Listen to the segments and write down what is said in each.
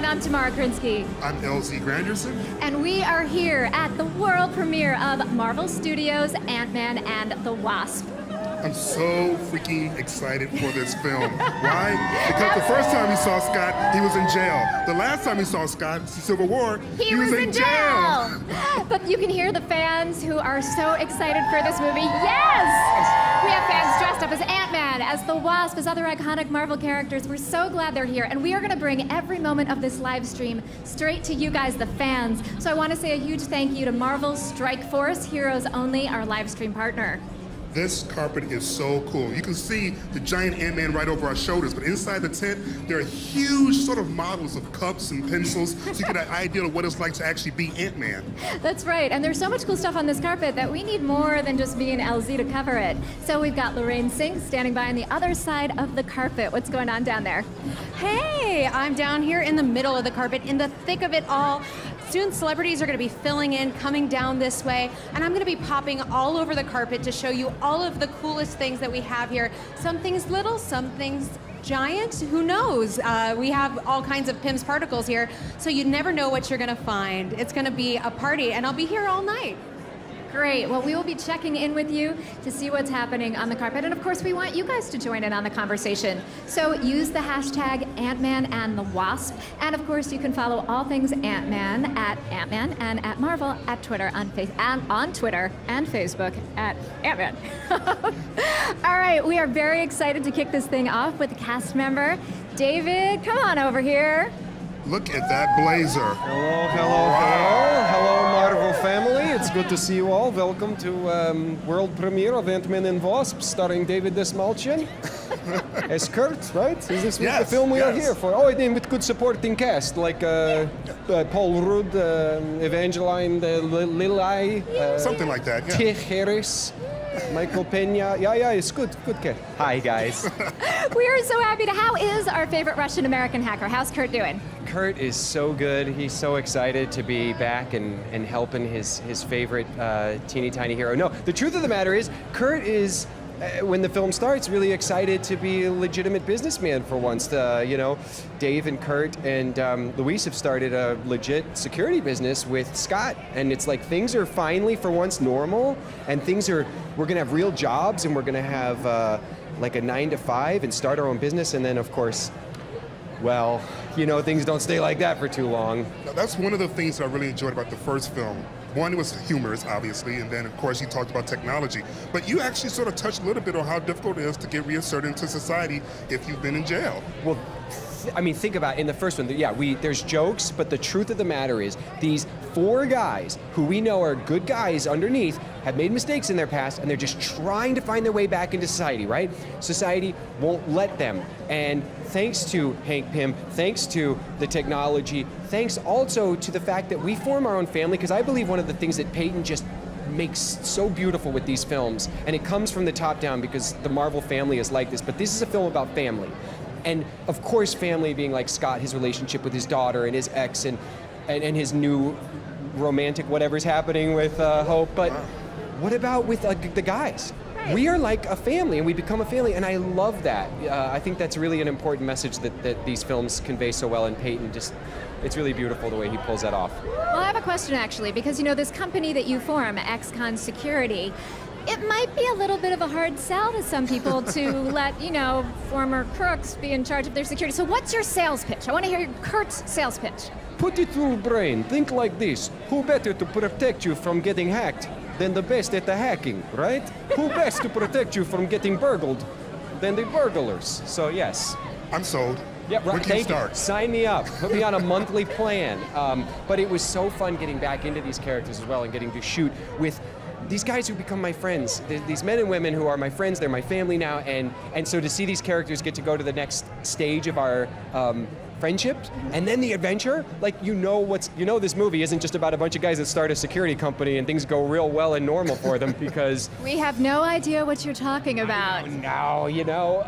I'm Tamara Krinsky. I'm LZ Granderson. And we are here at the world premiere of Marvel Studios' Ant-Man and the Wasp. I'm so freaking excited for this film. Why? Because the first time we saw Scott, he was in jail. The last time we saw Scott, Civil War, he was in jail. But you can hear the fans who are so excited for this movie. Yes! We have fans dressed up as Ant-Man, as the Wasp, as other iconic Marvel characters. We're so glad they're here. And we are going to bring every moment of this live stream straight to you guys, the fans. So I want to say a huge thank you to Marvel Strike Force, Heroes Only, our live stream partner. This carpet is so cool. You can see the giant Ant-Man right over our shoulders, but inside the tent, there are huge sort of models of cups and pencils, so you get an idea of what it's like to actually be Ant-Man. That's right, and there's so much cool stuff on this carpet that we need more than just me and LZ to cover it. So we've got Laurence standing by on the other side of the carpet. What's going on down there? Hey, I'm down here in the middle of the carpet, in the thick of it all. Soon celebrities are going to be filling in, coming down this way, and I'm going to be popping all over the carpet to show you all of the coolest things that we have here. Some things little, some things giant, who knows? We have all kinds of Pym's particles here, so you never know what you're going to find. It's going to be a party, and I'll be here all night. Great. Well, we will be checking in with you to see what's happening on the carpet. And of course, we want you guys to join in on the conversation. So use the hashtag Ant-Man and the Wasp. And of course, you can follow all things Ant-Man and at Marvel at Twitter, on Twitter and Facebook at Ant-Man. All right. We are very excited to kick this thing off with a cast member. David, come on over here. Look at that blazer. Hello, hello, hello. Hello, Marvel family. It's good to see you all. Welcome to world premiere of Ant-Man and Wasp, starring David Desmalchian as Kurt, right? Is this the film we are here for? Oh, and with good supporting cast, like Paul Rudd, Evangeline, Lily, something like that, yeah. T. Harris. Michael Pena. Yeah, it's good kid. Hi, guys. We are so happy to. How is our favorite Russian-American hacker? How's Kurt doing? Kurt is so good. He's so excited to be back and helping his favorite teeny tiny hero. No, the truth of the matter is, Kurt is when the film starts, really excited to be a legitimate businessman for once. You know, Dave and Kurt and Luis have started a legit security business with Scott, and it's like things are finally, for once, normal, and we're gonna have real jobs, and we're gonna have like a 9 to 5 and start our own business, and then of course, well, you know, things don't stay like that for too long. Now, that's one of the things that I really enjoyed about the first film. One, it was humorous, obviously, and then, of course, you talked about technology. But you actually sort of touched a little bit on how difficult it is to get reinserted into society if you've been in jail. Well, I mean, think about it. In the first one, yeah, there's jokes, but the truth of the matter is these 4 guys who we know are good guys underneath have made mistakes in their past, and they're just trying to find their way back into society, right? Society won't let them. And thanks to Hank Pym, thanks to the technology, thanks also to the fact that we form our own family, because I believe one of the things that Peyton just makes so beautiful with these films, and it comes from the top down because the Marvel family is like this, but this is a film about family. And of course, family being like Scott, his relationship with his daughter and his ex and his new romantic whatever's happening with Hope. But what about with the guys? Right. We are like a family, and we become a family, and I love that. I think that's really an important message that these films convey so well, and Peyton just, it's really beautiful the way he pulls that off. Well, I have a question actually, because you know, this company that you form, Ex-Con Security, it might be a little bit of a hard sell to some people to let, you know, former crooks be in charge of their security. So what's your sales pitch? I want to hear Kurt's sales pitch. Put it through brain. Think like this. Who better to protect you from getting hacked than the best at the hacking, right? Who best to protect you from getting burgled than the burglars? So yes. I'm sold. Yep, right. When can you start? Sign me up. Put me on a monthly plan. But it was so fun getting back into these characters as well, and getting to shoot with these guys who become my friends, these men and women who are my friends, they're my family now, and so to see these characters get to go to the next stage of our friendship, and then the adventure, like you know this movie isn't just about a bunch of guys that start a security company and things go real well and normal for them because... We have no idea what you're talking about. No, you know...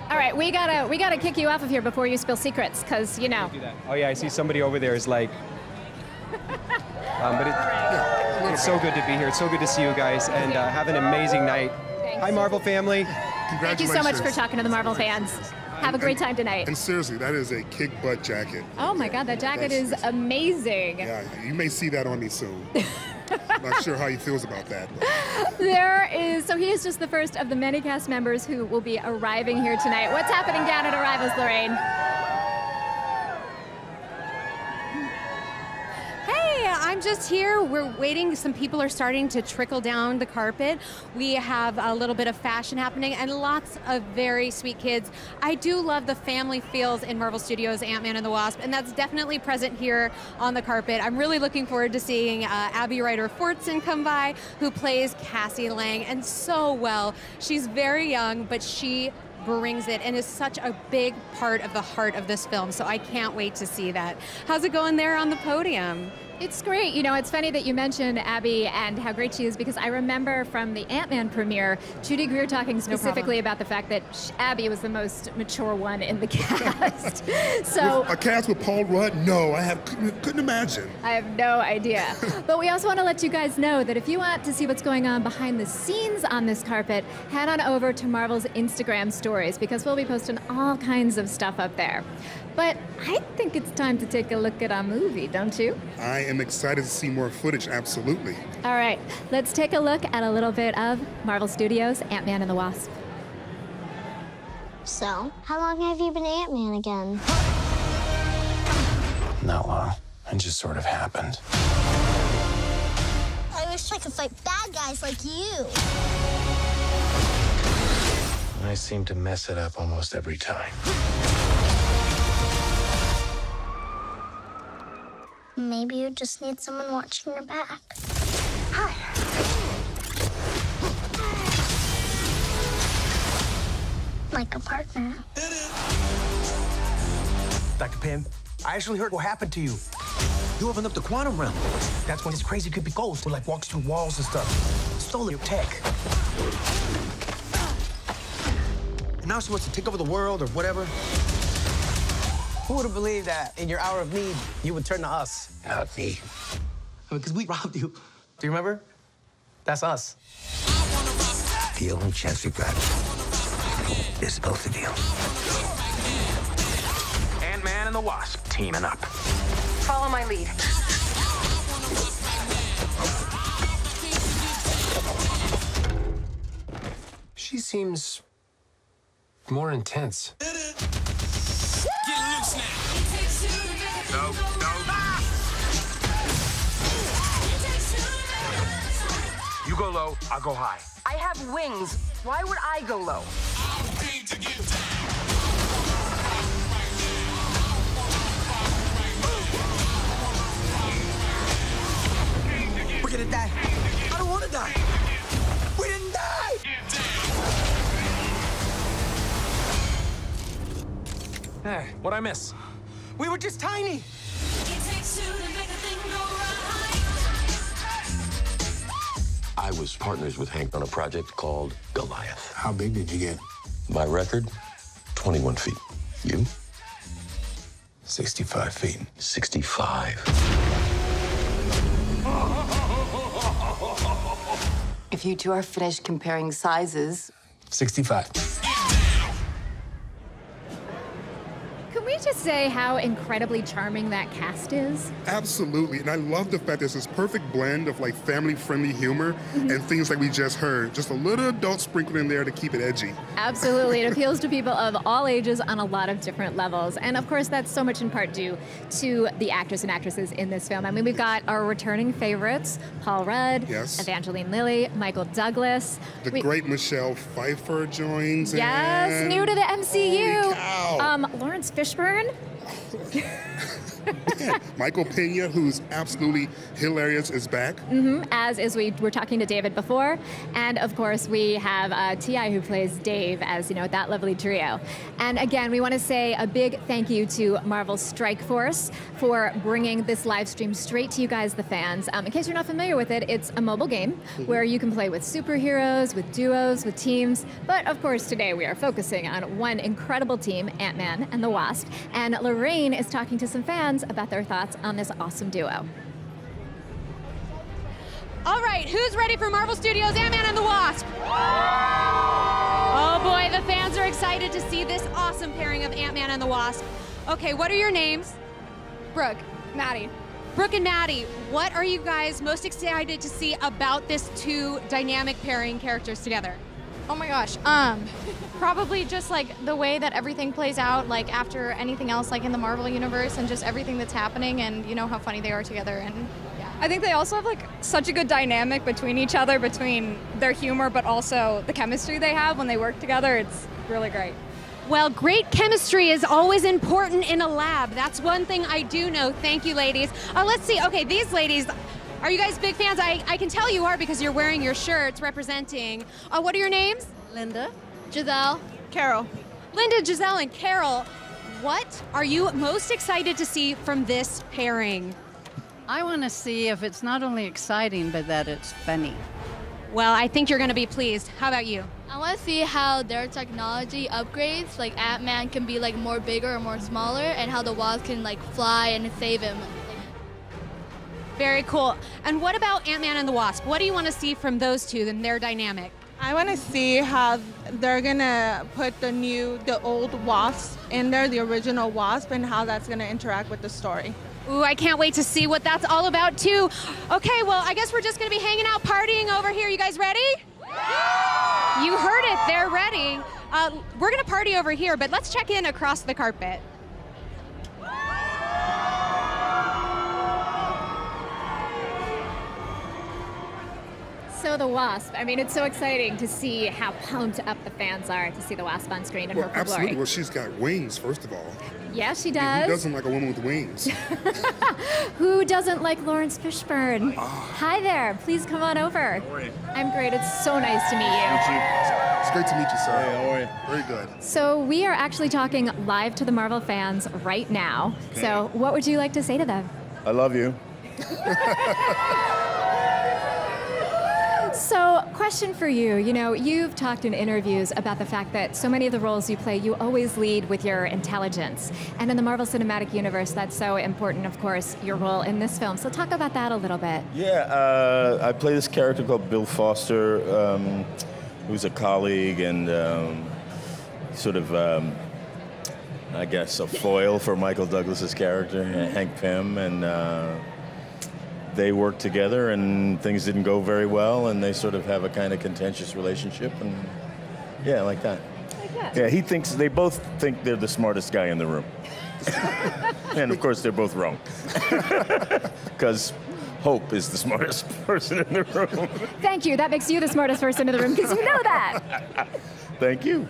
All right, we gotta kick you off of here before you spill secrets, because, you know... Oh yeah, I see somebody over there is like... but it's so good to be here. It's so good to see you guys, and have an amazing night. Thanks. Hi, Marvel family. Congratulations. Thank you so much for talking to the Marvel fans. Have a great time tonight. And seriously, that is a kick-butt jacket. Oh my God, that jacket is amazing. Yeah, you may see that on me soon. I'm not sure how he feels about that. So he is just the first of the many cast members who will be arriving here tonight. What's happening down at Arrivals, Lorraine? I'm just here. We're waiting. Some people are starting to trickle down the carpet. We have a little bit of fashion happening and lots of very sweet kids. I do love the family feels in Marvel Studios' Ant-Man and the Wasp, and that's definitely present here on the carpet. I'm really looking forward to seeing Abbey Ryder-Fortson come by, who plays Cassie Lang, and so well. She's very young, but she brings it and is such a big part of the heart of this film, so I can't wait to see that. How's it going there on the podium? It's great. You know, it's funny that you mentioned Abbey and how great she is, because I remember from the Ant-Man premiere, Judy Greer talking specifically about the fact that Abbey was the most mature one in the cast. So a cast with Paul Rudd? No, couldn't imagine. I have no idea. But we also want to let you guys know that if you want to see what's going on behind the scenes on this carpet, head on over to Marvel's Instagram stories, because we'll be posting all kinds of stuff up there. But I think it's time to take a look at our movie, don't you? I am excited to see more footage, absolutely. All right, let's take a look at a little bit of Marvel Studios' Ant-Man and the Wasp. So, how long have you been Ant-Man again? Not long. It just sort of happened. I wish I could fight bad guys like you. I seem to mess it up almost every time. Maybe you just need someone watching your back. Hi. Like a partner. Dr. Pym, I actually heard what happened to you. You opened up the quantum realm. That's when this crazy creepy ghost who like walks through walls and stuff. Stole your tech. And now she wants to take over the world or whatever. Who would have believed that in your hour of need, you would turn to us? Not me. Because we robbed you. Do you remember? That's us. The only chance we've got is both of you. Ant-Man and the Wasp teaming up. Follow my lead. She seems more intense. No. You go low, I'll go high. I have wings. Why would I go low? We're gonna die. I don't want to die. We didn't die. Hey, what'd I miss? We were just tiny. I was partners with Hank on a project called Goliath. How big did you get? My record, 21 feet. You? 65 feet. 65. If you two are finished comparing sizes, 65. Can we just say how incredibly charming that cast is? Absolutely, and I love the fact there's this perfect blend of like family-friendly humor and things like we just heard. Just a little adult sprinkled in there to keep it edgy. Absolutely. It appeals to people of all ages on a lot of different levels. And of course, that's so much in part due to the actors and actresses in this film. I mean, we've got our returning favorites, Paul Rudd, Yes. Evangeline Lilly, Michael Douglas. The great Michelle Pfeiffer joins in. Yes, new to the MCU. Holy cow. Lawrence Fishburne. Michael Pena, who's absolutely hilarious, is back. As is, we were talking to David before. And of course, we have T.I. who plays Dave as, that lovely trio. And again, we want to say a big thank you to Marvel's Strike Force for bringing this live stream straight to you guys, the fans. In case you're not familiar with it, it's a mobile game where you can play with superheroes, with duos, with teams. But of course, today we are focusing on one incredible team, Ant-Man and the Wasp. And Lorraine is talking to some fans about their thoughts on this awesome duo. All right, who's ready for Marvel Studios' Ant-Man and the Wasp? Oh boy, the fans are excited to see this awesome pairing of Ant-Man and the Wasp. Okay, what are your names? Brooke, Maddie. Brooke and Maddie, what are you guys most excited to see about this two dynamic pairing characters together? Oh my gosh. Probably just like the way that everything plays out, like after anything else, like in the Marvel universe, and just everything that's happening, and how funny they are together. And yeah. I think they also have like such a good dynamic between each other, between their humor, but also the chemistry they have when they work together. It's really great. Well, great chemistry is always important in a lab. That's one thing I do know. Thank you, ladies. Let's see. Okay, these ladies. Are you guys big fans? I can tell you are because you're wearing your shirts representing. What are your names? Linda. Giselle. Carol. Linda, Giselle, and Carol. What are you most excited to see from this pairing? I want to see if it's not only exciting, but that it's funny. Well, I think you're going to be pleased. How about you? I want to see how their technology upgrades, like Ant-Man can be like more bigger or more smaller, and how the Wasp can like fly and save him. Very cool. And what about Ant-Man and the Wasp? What do you want to see from those two and their dynamic? I want to see how they're going to put the old Wasp in there, the original Wasp, and how that's going to interact with the story. Ooh, I can't wait to see what that's all about, too. Okay, well, I guess we're just going to be hanging out, partying over here. You guys ready? You heard it. They're ready. We're going to party over here, but let's check in across the carpet. So the Wasp, I mean, it's so exciting to see how pumped up the fans are to see the Wasp on screen in her full absolutely. glory. Well, she's got wings, first of all. Yeah, she does. And who doesn't like a woman with wings? Who doesn't like Laurence Fishburne? Hi there. Please come on over. How are you? I'm great. It's so nice to meet you. It's great to meet you, sir. Hey, how are you? Very good. So we are actually talking live to the Marvel fans right now. Okay. So what would you like to say to them? I love you. So, question for you. You've talked in interviews about the fact that so many of the roles you play, you always lead with your intelligence. And in the Marvel Cinematic Universe, that's so important, of course, your role in this film. So talk about that a little bit. Yeah, I play this character called Bill Foster. who's a colleague and sort of, I guess, a foil for Michael Douglas's character, Hank Pym, and they work together, and things didn't go very well, and they sort of have a kind of contentious relationship, and yeah, like that. Yeah, they both think they're the smartest guy in the room. And of course, they're both wrong. Because Hope is the smartest person in the room. Thank you. That makes you the smartest person in the room, because you know that. Thank you.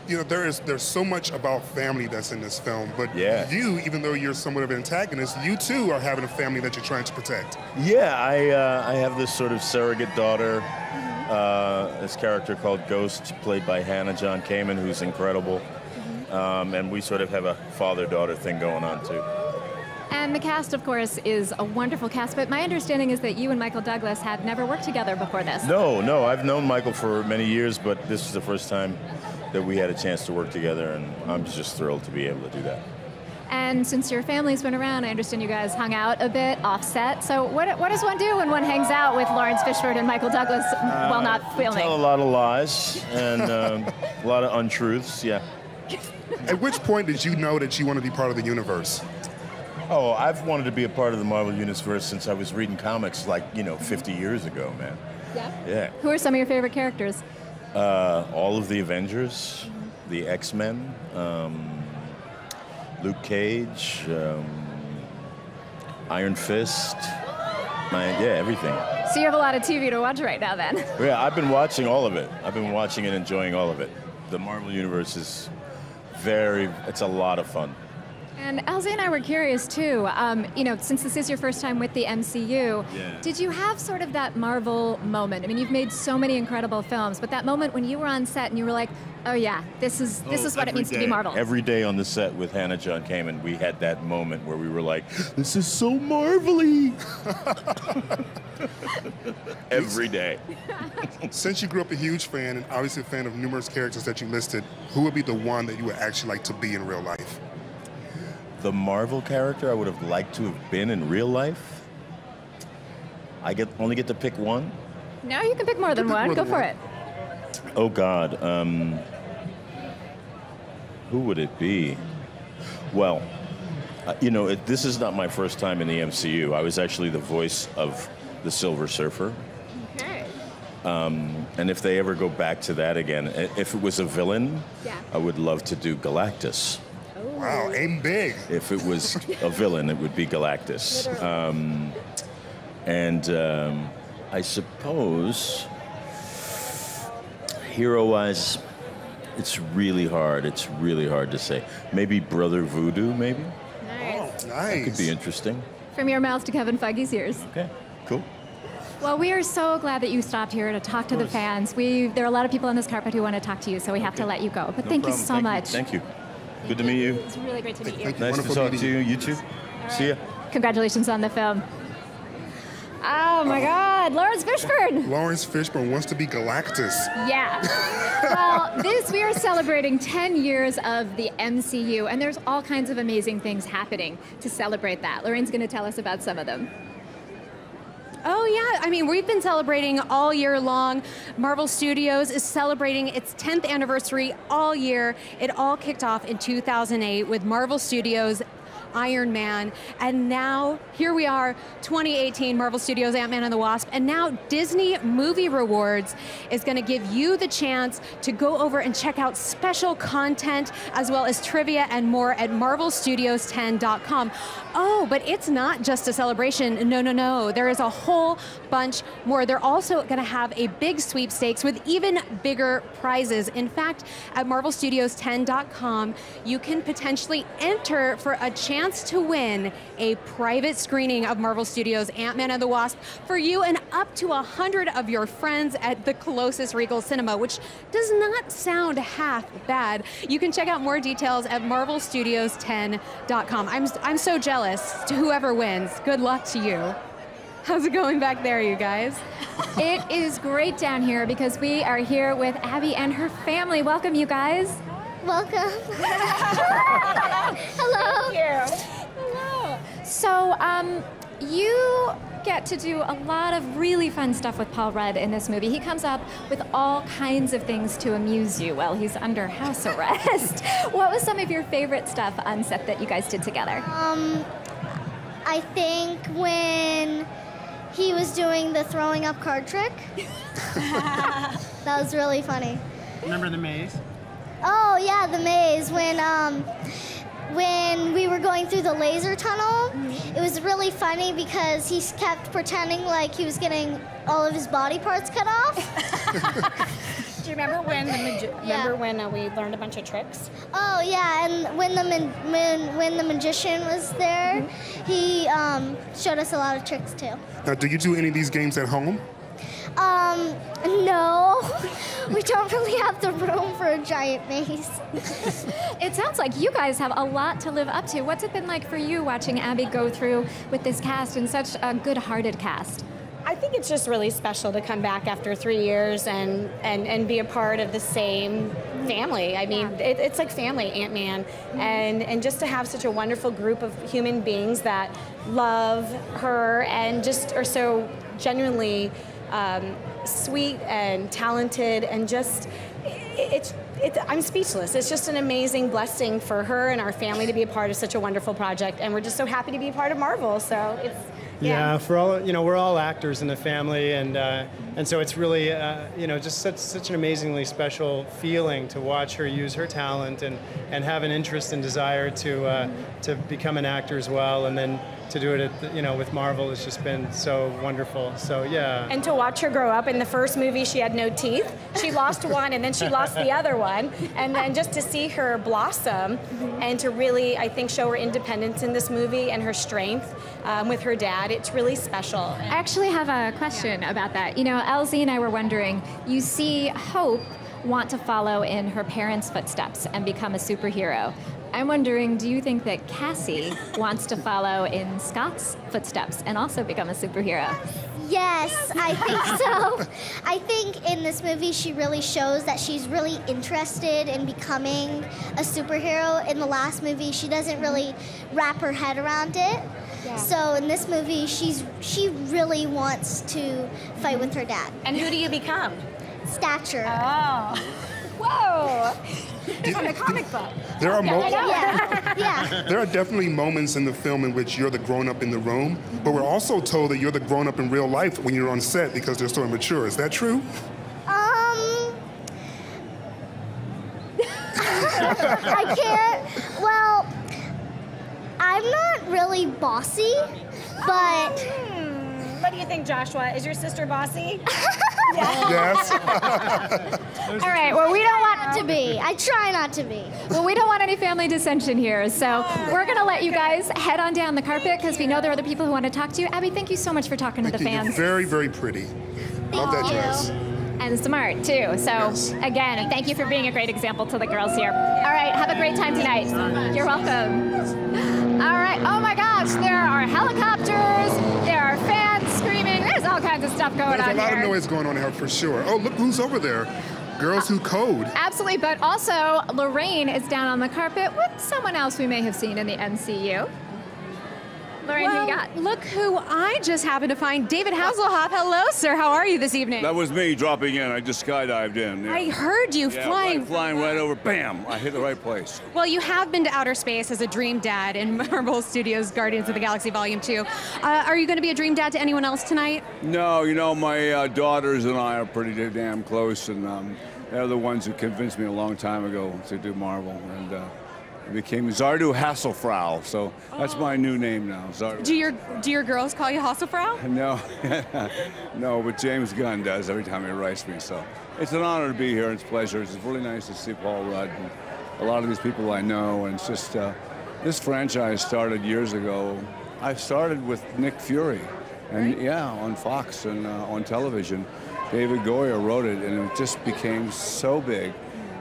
You know, there's so much about family that's in this film, but you, even though you're somewhat of an antagonist, you too are having a family that you're trying to protect. Yeah, I have this sort of surrogate daughter, this character called Ghost, played by Hannah John Kamen, who's incredible. And we sort of have a father-daughter thing going on too. And the cast, of course, is a wonderful cast, but my understanding is that you and Michael Douglas had never worked together before this. No, I've known Michael for many years, but this is the first time that we had a chance to work together, and I'm just thrilled to be able to do that. And since your family's been around, I understand you guys hung out a bit off-set. So what does one do when one hangs out with Laurence Fishburne and Michael Douglas while not filming? Tell a lot of lies and a lot of untruths, yeah. At which point did you know that you want to be part of the universe? Oh, I've wanted to be a part of the Marvel Universe since I was reading comics 50 years ago, man. Yeah. Who are some of your favorite characters? All of the Avengers, the X-Men, Luke Cage, Iron Fist, everything. So you have a lot of TV to watch right now, then. Yeah, I've been watching all of it. I've been watching and enjoying all of it. The Marvel Universe is it's a lot of fun. And Elsie and I were curious too, since this is your first time with the MCU, did you have sort of that Marvel moment? I mean, you've made so many incredible films, but that moment when you were on set and you were like, oh yeah, this is what it means to be Marvel. Every day on the set with Hannah John Kamen, we had that moment where we were like, this is so Marvel-y. Every day. Since you grew up a huge fan and obviously a fan of numerous characters that you listed, who would be the one that you would actually like to be in real life? The Marvel character I would have liked to have been in real life? I only get to pick one? No, you can pick more than one. Go for it. Oh, God. Who would it be? Well, this is not my first time in the MCU. I was actually the voice of the Silver Surfer. Okay. And if they ever go back to that again, if it was a villain, I would love to do Galactus. Wow, aim big. If it was a villain, it would be Galactus. I suppose, hero-wise, it's really hard. It's really hard to say. Maybe Brother Voodoo, maybe? Nice. Nice. That could be interesting. From your mouth to Kevin Feige's ears. Okay, cool. Well, we are so glad that you stopped here to talk to the fans. There are a lot of people on this carpet who want to talk to you, so we have to let you go. But thank you so much. Thank you. Good to meet you. It's really great to meet you. Nice to talk to you. You too. See ya. Congratulations on the film. Oh my God, Laurence Fishburne. Laurence Fishburne wants to be Galactus. Yeah. Well, we are celebrating 10 years of the MCU, and there's all kinds of amazing things happening to celebrate that. Lorraine's going to tell us about some of them. Oh yeah, I mean, we've been celebrating all year long. Marvel Studios is celebrating its 10th anniversary all year. It all kicked off in 2008 with Marvel Studios' Iron Man, and now here we are, 2018, Marvel Studios Ant-Man and the Wasp, and now Disney Movie Rewards is going to give you the chance to go over and check out special content as well as trivia and more at marvelstudios10.com. Oh, but it's not just a celebration. No. There is a whole bunch more. They're also going to have a big sweepstakes with even bigger prizes. In fact, at marvelstudios10.com, you can potentially enter for a chance to win a private screening of Marvel Studios' Ant-Man and the Wasp for you and up to 100 of your friends at the closest Regal Cinema, which does not sound half bad. You can check out more details at marvelstudios10.com. I'm so jealous to whoever wins. Good luck to you. How's it going back there, you guys? It is great down here because we are here with Abbey and her family. Welcome, you guys. Welcome. Hello. Thank you. Hello. So, you get to do a lot of really fun stuff with Paul Rudd in this movie. He comes up with all kinds of things to amuse you while he's under house arrest. What was some of your favorite stuff on set that you guys did together? I think when he was doing the throwing up card trick. That was really funny. Remember the maze? Oh yeah, the maze. When we were going through the laser tunnel, it was really funny because he kept pretending like he was getting all of his body parts cut off. Do you remember when we learned a bunch of tricks? Oh yeah, and when the magician was there, he showed us a lot of tricks too. Now, do you do any of these games at home? No. We don't really have the room for a giant maze. It sounds like you guys have a lot to live up to. What's it been like for you watching Abbey go through with this cast and such a good-hearted cast? I think it's just really special to come back after 3 years and be a part of the same family. I mean, it's like family, Ant-Man, and just to have such a wonderful group of human beings that love her and just are so genuinely sweet and talented, and just I'm speechless. It's just an amazing blessing for her and our family to be a part of such a wonderful project, and we're just so happy to be a part of Marvel. So it's for all we're all actors in the family, and so it's really just such an amazingly special feeling to watch her use her talent and have an interest and desire to become an actor as well, and then to do it with Marvel has just been so wonderful. So yeah. And to watch her grow up. In the first movie, she had no teeth. She lost one, and then she lost the other one. And then just to see her blossom and to really, I think, show her independence in this movie and her strength with her dad, it's really special. I actually have a question about that. Elsie and I were wondering, you see Hope want to follow in her parents' footsteps and become a superhero. I'm wondering, do you think that Cassie wants to follow in Scott's footsteps and also become a superhero? Yes, I think so. I think in this movie she really shows that she's really interested in becoming a superhero. In the last movie, she doesn't really wrap her head around it. Yeah. So in this movie, she really wants to fight with her dad. And who do you become? Stature. Oh. Whoa! From a comic book. There are There are definitely moments in the film in which you're the grown-up in the room, but we're also told that you're the grown-up in real life when you're on set because they're so immature. Is that true? I can't. Well, I'm not really bossy, but. What do you think, Joshua? Is your sister bossy? Yes. All right, well, we don't want to be. I try not to be. Well, we don't want any family dissension here, so we're going to let you guys head on down the carpet because we know there are other people who want to talk to you. Abby, thank you so much for talking to the fans. You're very, very pretty. Love that dress. And smart, too. So, again, thank you for being a great example to the girls here. All right, have a great time tonight. You're welcome. All right, oh my gosh, there are helicopters, there are fans screaming, there's all kinds of stuff going on here. There's a lot of noise going on here for sure. Oh, look who's over there. Girls Who Code. Absolutely, but also Lorraine is down on the carpet with someone else we may have seen in the MCU. Lorraine, who you got? Look who I just happened to find. David Hasselhoff. Hello, sir. How are you this evening? That was me dropping in. I just skydived in. Yeah. I heard you flying. Flying right over. Bam! I hit the right place. Well, you have been to outer space as a dream dad in Marvel Studios' Guardians of the Galaxy Volume 2. Are you going to be a dream dad to anyone else tonight? No, my daughters and I are pretty damn close, and they're the ones who convinced me a long time ago to do Marvel. And I became Zardu Hasselfrau, so that's my new name now, Zardu. Do your girls call you Hasselfrau? No, no, but James Gunn does every time he writes me, so it's an honor to be here. It's a pleasure. It's really nice to see Paul Rudd and a lot of these people I know, and it's just, this franchise started years ago. I started with Nick Fury, and on Fox and on television. David Goyer wrote it, and it just became so big.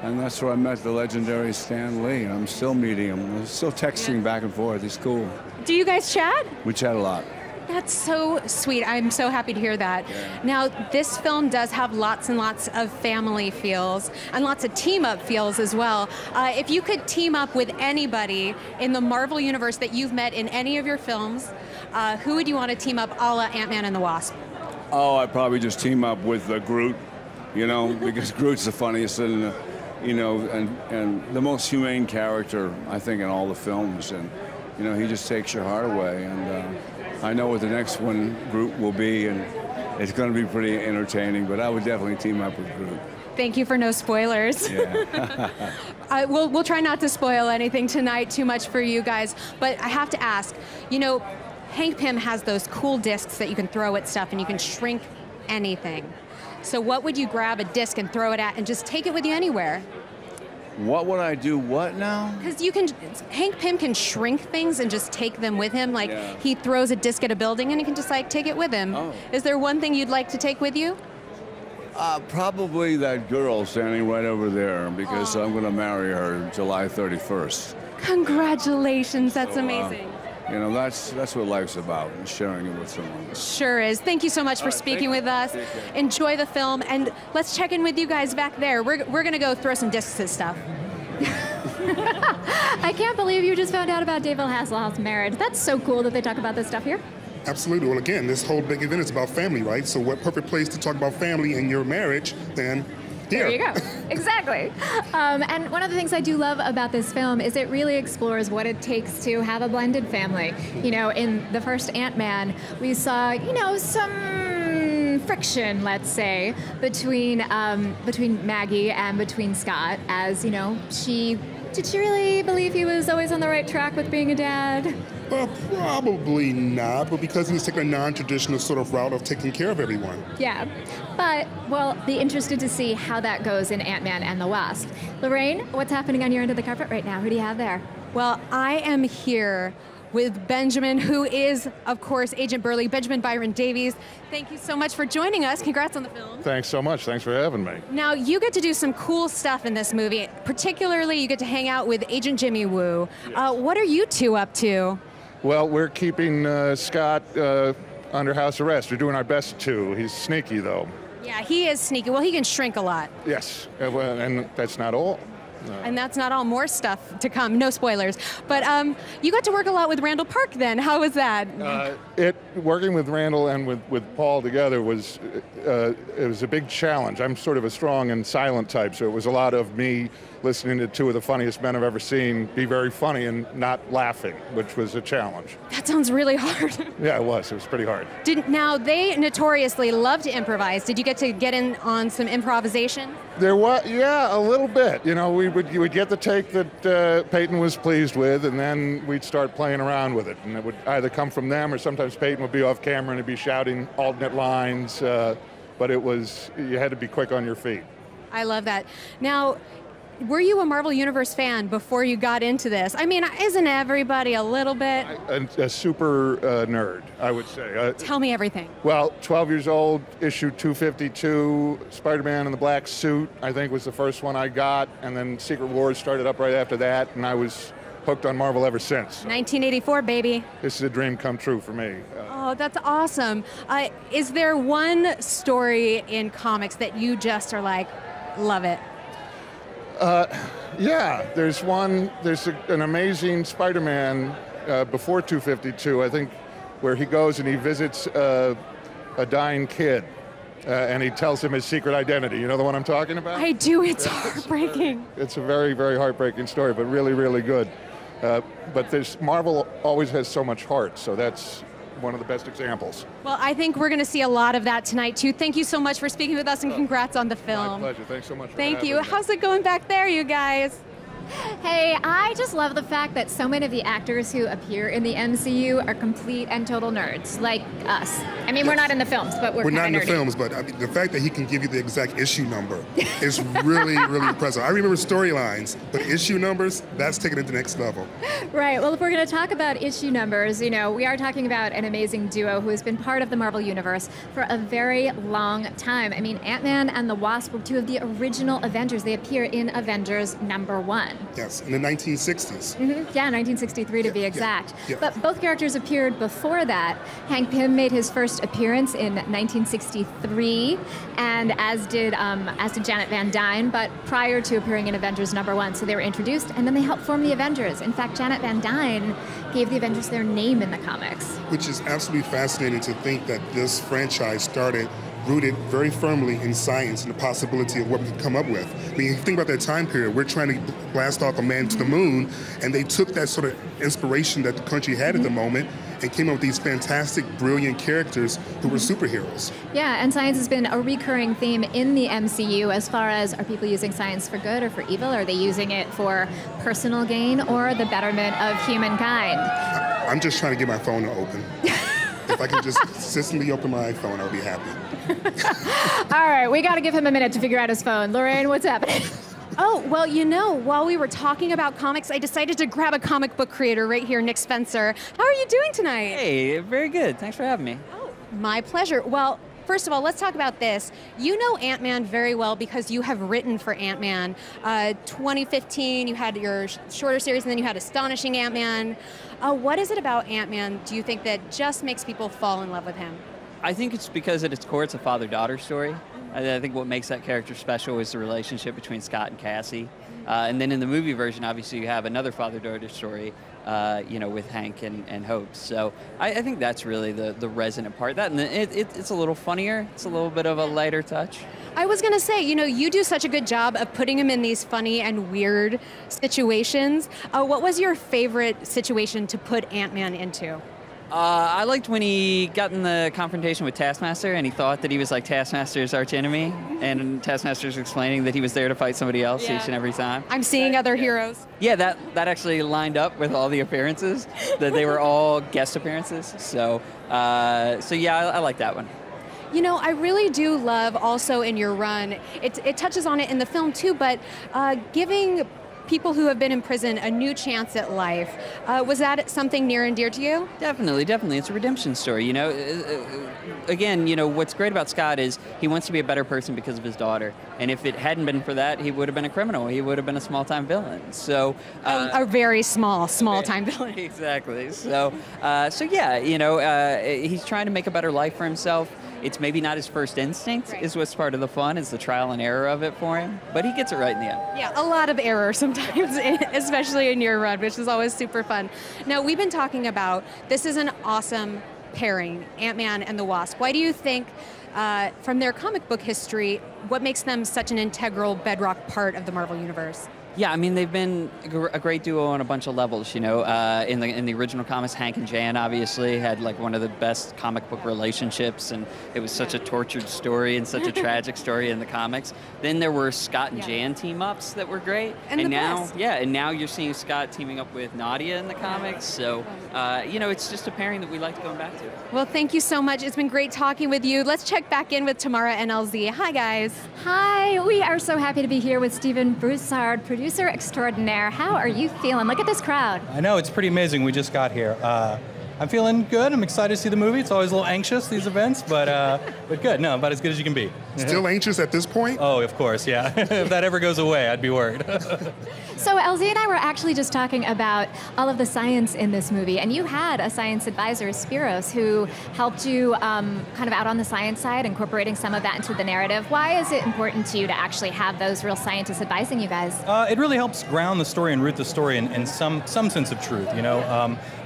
And that's where I met the legendary Stan Lee. I'm still meeting him. I'm still texting back and forth. He's cool. Do you guys chat? We chat a lot. That's so sweet. I'm so happy to hear that. Now, this film does have lots and lots of family feels and lots of team-up feels as well. If you could team up with anybody in the Marvel Universe that you've met in any of your films, who would you want to team up a la Ant-Man and the Wasp? Oh, I'd probably just team up with Groot, because Groot's the funniest and, and the most humane character, I think, in all the films. And, he just takes your heart away. And I know what the next one, Groot, will be, and it's going to be pretty entertaining, but I would definitely team up with Groot. Thank you for no spoilers. Yeah. We'll try not to spoil anything tonight too much for you guys, but I have to ask, Hank Pym has those cool discs that you can throw at stuff and you can shrink anything. So what would you grab a disc and throw it at and just take it with you anywhere? What would I do what now? Because Hank Pym can shrink things and just take them with him. Like he throws a disc at a building and he can just take it with him. Oh. Is there one thing you'd like to take with you? Probably that girl standing right over there, because I'm going to marry her July 31st. Congratulations, that's amazing. That's what life's about, sharing it with someone. Sure is. Thank you so much for speaking with us. Enjoy the film, and let's check in with you guys back there. We're going to go throw some discs and stuff. I can't believe you just found out about David Hasselhoff's marriage. That's so cool that they talk about this stuff here. Absolutely. Well, again, this whole big event is about family, right? So what perfect place to talk about family and your marriage than here. There you go. Exactly. And one of the things I do love about this film is it really explores what it takes to have a blended family. In the first Ant-Man, we saw, some friction, let's say, between Maggie and between Scott, as, did she really believe he was always on the right track with being a dad? Well, probably not, but because he's taking a non-traditional sort of route of taking care of everyone. Yeah, but we'll be interested to see how that goes in Ant-Man and the Wasp. Lorraine, what's happening on your end of the carpet right now? Who do you have there? Well, I am here with Benjamin, who is, of course, Agent Burley, Benjamin Byron Davies. Thank you so much for joining us. Congrats on the film. Thanks so much. Thanks for having me. Now, you get to do some cool stuff in this movie. Particularly, you get to hang out with Agent Jimmy Woo. What are you two up to? Well, we're keeping Scott under house arrest. We're doing our best to. He's sneaky, though. Yeah, he is sneaky. Well, he can shrink a lot. Yes, and that's not all. And that's not all. More stuff to come. No spoilers. But you got to work a lot with Randall Park then. How was that? Working with Randall and with Paul together was it was a big challenge. I'm sort of a strong and silent type, so it was a lot of me listening to two of the funniest men I've ever seen be very funny and not laughing, which was a challenge. That sounds really hard. Yeah, it was. It was pretty hard. Now, they notoriously love to improvise. Did you get to get in on some improvisation? There was, yeah, a little bit. We would get the take that Peyton was pleased with, and then we'd start playing around with it. And it would either come from them, or sometimes Peyton would be off camera and he'd be shouting alternate lines. But you had to be quick on your feet. I love that. Now, were you a Marvel Universe fan before you got into this? I mean, isn't everybody a little bit? A super nerd, I would say. Tell me everything. Well, 12 years old, issue 252, Spider-Man in the black suit, I think was the first one I got, and then Secret Wars started up right after that, and I was hooked on Marvel ever since. 1984, baby. This is a dream come true for me. Oh, that's awesome. Is there one story in comics that you just are like, love it? Yeah, there's an amazing Spider-Man before 252, I think, where he goes and he visits a dying kid, and he tells him his secret identity. You know the one I'm talking about? I do. It's heartbreaking. It's a very, very heartbreaking story, but really, really good. But Marvel always has so much heart, so that's one of the best examples. Well, I think we're going to see a lot of that tonight, too. Thank you so much for speaking with us, and congrats on the film. My pleasure. Thanks so much for Thank having you. me. How's it going back there, you guys? Hey, I just love the fact that so many of the actors who appear in the MCU are complete and total nerds, like us. I mean, we're not in the films, but we're not in nerdy. the films, but I mean, the fact that he can give you the exact issue number is really, really impressive. I remember storylines, but issue numbers, that's taking it to the next level. Right. Well, if we're going to talk about issue numbers, we are talking about an amazing duo who has been part of the Marvel Universe for a very long time. I mean, Ant-Man and the Wasp were two of the original Avengers. They appear in Avengers #1. Yes, in the 1960s. Yeah, 1963 to be exact. Yeah. But both characters appeared before that. Hank Pym made his first appearance in 1963, and as did Janet Van Dyne, but prior to appearing in Avengers #1. So they were introduced, and then they helped form the Avengers. In fact, Janet Van Dyne gave the Avengers their name in the comics. Which is absolutely fascinating to think that this franchise started rooted very firmly in science and the possibility of what we could come up with. I mean, if you think about that time period, we're trying to blast off a man to the moon, and they took that sort of inspiration that the country had at the moment and came up with these fantastic, brilliant characters who were superheroes. Yeah, and science has been a recurring theme in the MCU as far as, are people using science for good or for evil? Are they using it for personal gain or the betterment of humankind? I'm just trying to get my phone to open. If I can just consistently open my iPhone, I'll be happy. All right, we got to give him a minute to figure out his phone. Lorraine, what's happening? Oh, well, you know, while we were talking about comics, I decided to grab a comic book creator right here, Nick Spencer. How are you doing tonight? Hey, very good. Thanks for having me. Oh, my pleasure. Well, first of all, let's talk about this. You know Ant-Man very well because you have written for Ant-Man. 2015, you had your shorter series, and then you had Astonishing Ant-Man. What is it about Ant-Man, do you think, that just makes people fall in love with him? I think it's because at its core, it's a father-daughter story. I think what makes that character special is the relationship between Scott and Cassie. And then in the movie version, obviously, you have another father-daughter story, with Hank and Hope. So I think that's really the resonant part. That and it's a little funnier. It's a little bit of a lighter touch. I was going to say, you do such a good job of putting him in these funny and weird situations. What was your favorite situation to put Ant-Man into? I liked when he got in the confrontation with Taskmaster and he thought that he was like Taskmaster's archenemy, and Taskmaster's explaining that he was there to fight somebody else each and every time. I'm seeing other heroes. Yeah, that actually lined up with all the appearances, that they were all guest appearances. So yeah, I like that one. I really do love also in your run, it touches on it in the film too, but giving people who have been in prison a new chance at life. Was that something near and dear to you? Definitely. It's a redemption story. Again, what's great about Scott is he wants to be a better person because of his daughter. And if it hadn't been for that, he would have been a criminal. He would have been a small-time villain. So a very small-time villain. Exactly. So yeah, he's trying to make a better life for himself. It's maybe not his first instinct, is what's part of the fun, is the trial and error of it for him. But he gets it right in the end. Yeah, a lot of error sometimes, especially in your run, which is always super fun. Now, we've been talking about, this is an awesome pairing, Ant-Man and the Wasp. Why do you think, from their comic book history, what makes them such an integral bedrock part of the Marvel Universe? Yeah, I mean, they've been a great duo on a bunch of levels, In the original comics, Hank and Jan obviously had like one of the best comic book relationships, and it was such a tortured story and such a tragic story in the comics. Then there were Scott and Jan team-ups that were great. And now, and now you're seeing Scott teaming up with Nadia in the comics. So, it's just a pairing that we like going back to. Well, thank you so much. It's been great talking with you. Let's check back in with Tamara and LZ. Hi, guys. Hi, we are so happy to be here with Stephen Broussard, producer extraordinaire. How are you feeling? Look at this crowd. I know, it's pretty amazing. We just got here. I'm feeling good. I'm excited to see the movie. It's always a little anxious, these events, but good. No, about as good as you can be. Still anxious at this point? Oh, of course, yeah. If that ever goes away, I'd be worried. So LZ and I were actually just talking about all of the science in this movie, and you had a science advisor, Spiros, who helped you kind of out on the science side, incorporating some of that into the narrative. Why is it important to you to actually have those real scientists advising you guys? It really helps ground the story and root the story in some sense of truth,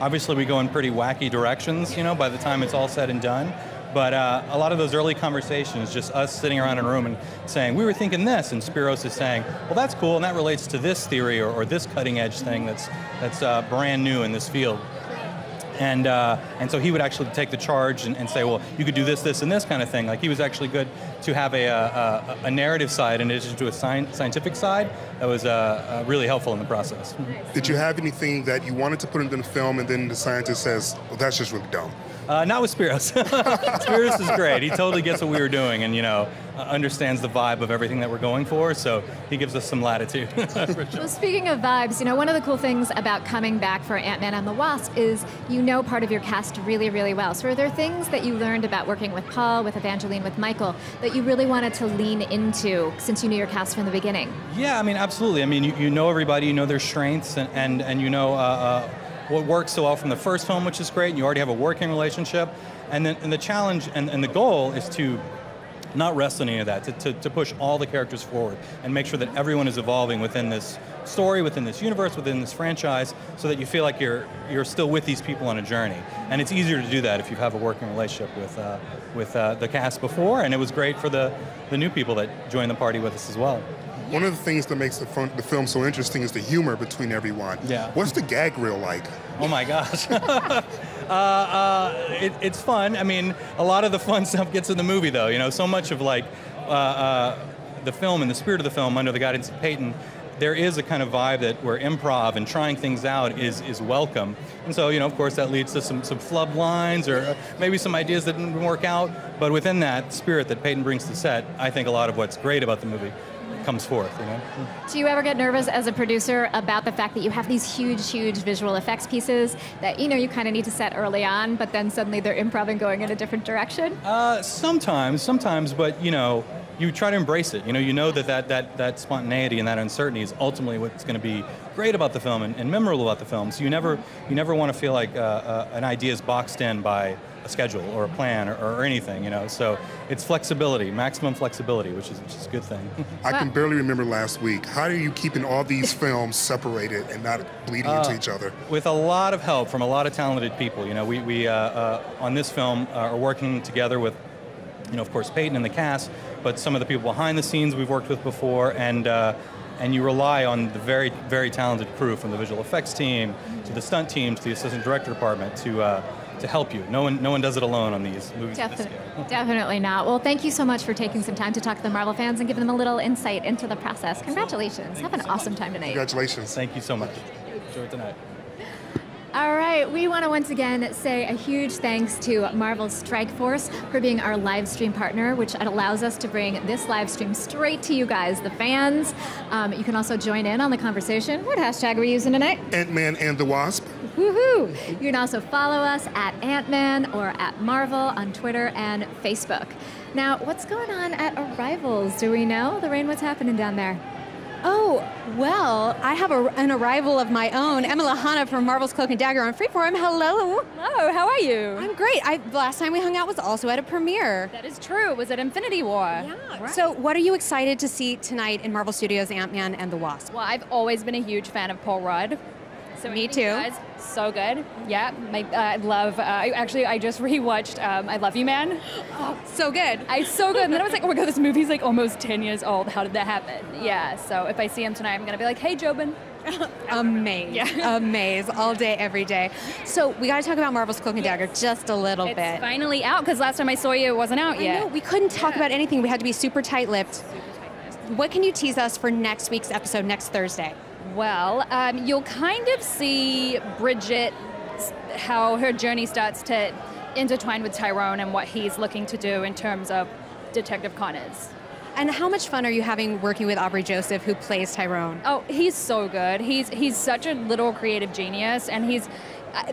Obviously, we go in pretty wacky directions, by the time it's all said and done. But a lot of those early conversations, just us sitting around in a room and saying, we were thinking this, and Spiros is saying, well, that's cool, and that relates to this theory or this cutting-edge thing that's brand new in this field. And so he would actually take the charge and say, well, you could do this, this, and this kind of thing. Like, he was actually good to have a narrative side in addition to a scientific side that was really helpful in the process. Did you have anything that you wanted to put into the film and then the scientist says, well, that's just really dumb? Not with Spiros. Spiros is great. He totally gets what we were doing and, understands the vibe of everything that we're going for, so he gives us some latitude. Well, speaking of vibes, one of the cool things about coming back for Ant-Man and the Wasp is part of your cast really, really well. So are there things that you learned about working with Paul, with Evangeline, with Michael, that you really wanted to lean into since you knew your cast from the beginning? Yeah, absolutely. You know everybody, you know their strengths, and you know what works so well from the first film, which is great, and you already have a working relationship. And the challenge and the goal is to not rest on any of that, to push all the characters forward and make sure that everyone is evolving within this story, within this universe, within this franchise, so that you feel like you're still with these people on a journey. And it's easier to do that if you have a working relationship with the cast before, and it was great for the new people that joined the party with us as well. One of the things that makes the film so interesting is the humor between everyone. Yeah. What's the gag reel like? Oh my gosh. It's fun. A lot of the fun stuff gets in the movie, though. So much of the film and the spirit of the film, under the guidance of Peyton, there is a kind of vibe where improv and trying things out is welcome. And so, of course, that leads to some flub lines or maybe some ideas that didn't work out. But within that spirit that Peyton brings to set, I think a lot of what's great about the movie comes forth. Do you ever get nervous as a producer about the fact that you have these huge visual effects pieces that you kind of need to set early on, but then suddenly they're improv and going in a different direction? Sometimes, but you try to embrace it. You know that spontaneity and that uncertainty is ultimately what's going to be great about the film and memorable about the film. So you never want to feel like an idea is boxed in by a schedule or a plan or anything. So it's flexibility, maximum flexibility, which is a good thing. I can barely remember last week. How are you keeping all these films separated and not bleeding into each other? With a lot of help from a lot of talented people. We on this film are working together with, of course, Peyton and the cast, but some of the people behind the scenes we've worked with before, and you rely on the very, very talented crew, from the visual effects team to the stunt team to the assistant director department to help you. No one does it alone on these movies. Definitely not. Well, thank you so much for taking some time to talk to the Marvel fans and giving them a little insight into the process. Congratulations. Have an awesome time tonight. Congratulations. Thank you so much. Enjoy it tonight. All right, we want to once again say a huge thanks to Marvel's Strike Force for being our live stream partner, which allows us to bring this live stream straight to you guys, the fans. You can also join in on the conversation. What hashtag are we using tonight? Ant-Man and the Wasp. Woohoo! You can also follow us at Ant-Man or at Marvel on Twitter and Facebook. Now, what's going on at Arrivals? Do we know? Lorraine, what's happening down there? Oh, well, I have an arrival of my own. Emma Lahana from Marvel's Cloak and Dagger on Freeform. Hello. Hello, how are you? I'm great. Last time we hung out was also at a premiere. That is true. It was at Infinity War. Yeah. Right. So what are you excited to see tonight in Marvel Studios' Ant-Man and the Wasp? Well, I've always been a huge fan of Paul Rudd. So me too. Guys, so good. Yeah, I love. Actually, I just rewatched I Love You, Man. Oh, so good. So good. And then I was like, oh my god, this movie's like almost 10 years old. How did that happen? Yeah. So if I see him tonight, I'm gonna be like, hey, Jobin. Amaze. Yeah. Amaze. All day, every day. So we got to talk about Marvel's Cloak and Dagger just a little bit. It's finally out, because last time I saw you, it wasn't out yet. I know. We couldn't talk about anything. We had to be super tight-lipped. What can you tease us for next week's episode, next Thursday? Well, you'll kind of see Bridget, how her journey starts to intertwine with Tyrone and what he's looking to do in terms of Detective Connors. And how much fun are you having working with Aubrey Joseph, who plays Tyrone? Oh, he's so good. He's such a little creative genius, and he's...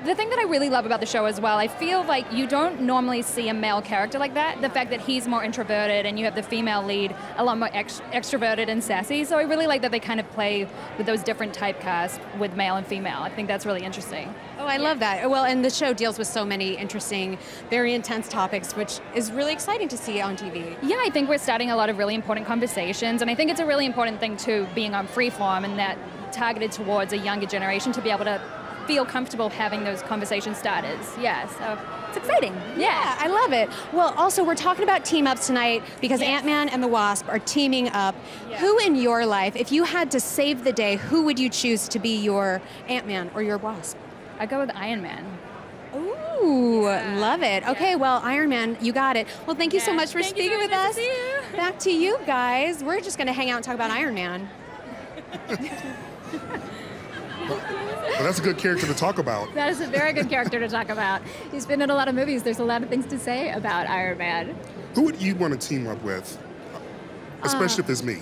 The thing that I really love about the show as well, I feel like you don't normally see a male character like that. The fact that he's more introverted and you have the female lead a lot more extroverted and sassy. So I really like that they kind of play with those different typecasts with male and female. I think that's really interesting. Oh, I love that. Well, and the show deals with so many interesting, very intense topics, which is really exciting to see on TV. Yeah, I think we're starting a lot of really important conversations, and I think it's a really important thing too, being on Freeform and that targeted towards a younger generation to be able to feel comfortable having those conversation starters. Yeah, so it's exciting. Yeah, I love it. Well, also, we're talking about team-ups tonight because Ant-Man and the Wasp are teaming up. Yeah. Who in your life, if you had to save the day, who would you choose to be your Ant-Man or your Wasp? I'd go with Iron Man. Ooh, love it. Okay, well, Iron Man, you got it. Well, thank you so much for speaking with us. To see you. Back to you guys. We're just going to hang out and talk about Iron Man. Well, that's a good character to talk about. That is a very good character to talk about. He's been in a lot of movies. There's a lot of things to say about Iron Man. Who would you want to team up with? Especially if it's me.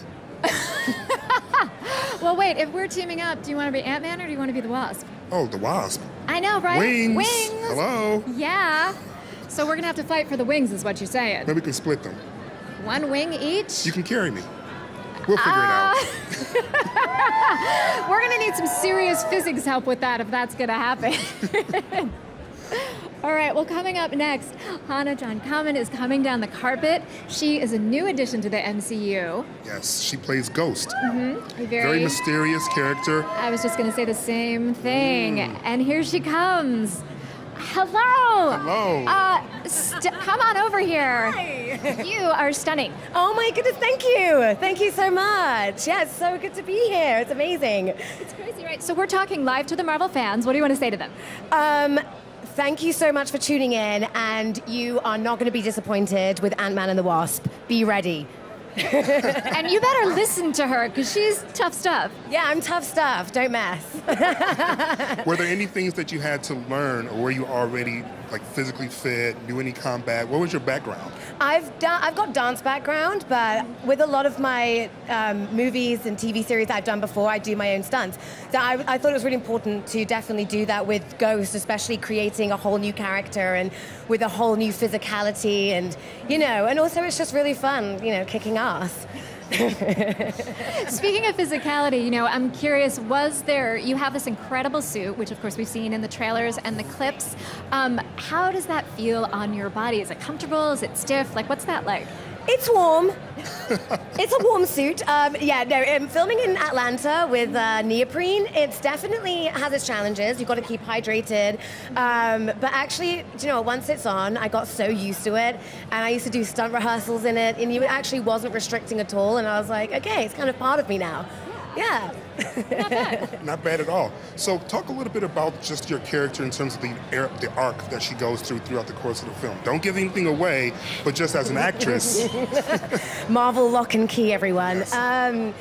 Well, wait, if we're teaming up, do you want to be Ant-Man or do you want to be the Wasp? Oh, the Wasp. I know, right? Wings. Wings. Hello. Yeah. So we're going to have to fight for the wings is what you're saying. Maybe we can split them. One wing each? You can carry me. We'll figure it out. We're going to need some serious physics help with that if that's going to happen. All right, well, coming up next, Hannah John Kamen is coming down the carpet. She is a new addition to the MCU. Yes, she plays Ghost. Mm-hmm. Very mysterious character. I was just going to say the same thing. And here she comes. Hello. Hello. Come on over here. Hi. You are stunning. Oh my goodness, thank you. Thank you so much. Yeah, it's so good to be here. It's amazing. It's crazy, right? So we're talking live to the Marvel fans. What do you want to say to them? Thank you so much for tuning in, and you are not going to be disappointed with Ant-Man and the Wasp. Be ready. And you better listen to her, because she's tough stuff. Yeah, I'm tough stuff. Don't mess. Were there any things that you had to learn, or were you already like physically fit, do any combat? What was your background? I've got dance background, but with a lot of my movies and TV series that I've done before, I do my own stunts. So I thought it was really important to definitely do that with Ghost, especially creating a whole new character and with a whole new physicality, and and also it's just really fun, kicking ass. Speaking of physicality, I'm curious, you have this incredible suit, which of course we've seen in the trailers and the clips. How does that feel on your body? Is it comfortable? Is it stiff? What's that like? It's warm. It's a warm suit. Filming in Atlanta with neoprene, it's definitely has its challenges. You've got to keep hydrated. But actually, once it's on, I got so used to it. And I used to do stunt rehearsals in it, and it actually wasn't restricting at all. And I was like, okay, it's kind of part of me now. Yeah. Not bad. Not bad at all. So talk a little bit about just your character in terms of the arc that she goes throughout the course of the film. Don't give anything away, but just as an actress. Marvel lock and key, everyone. Yes.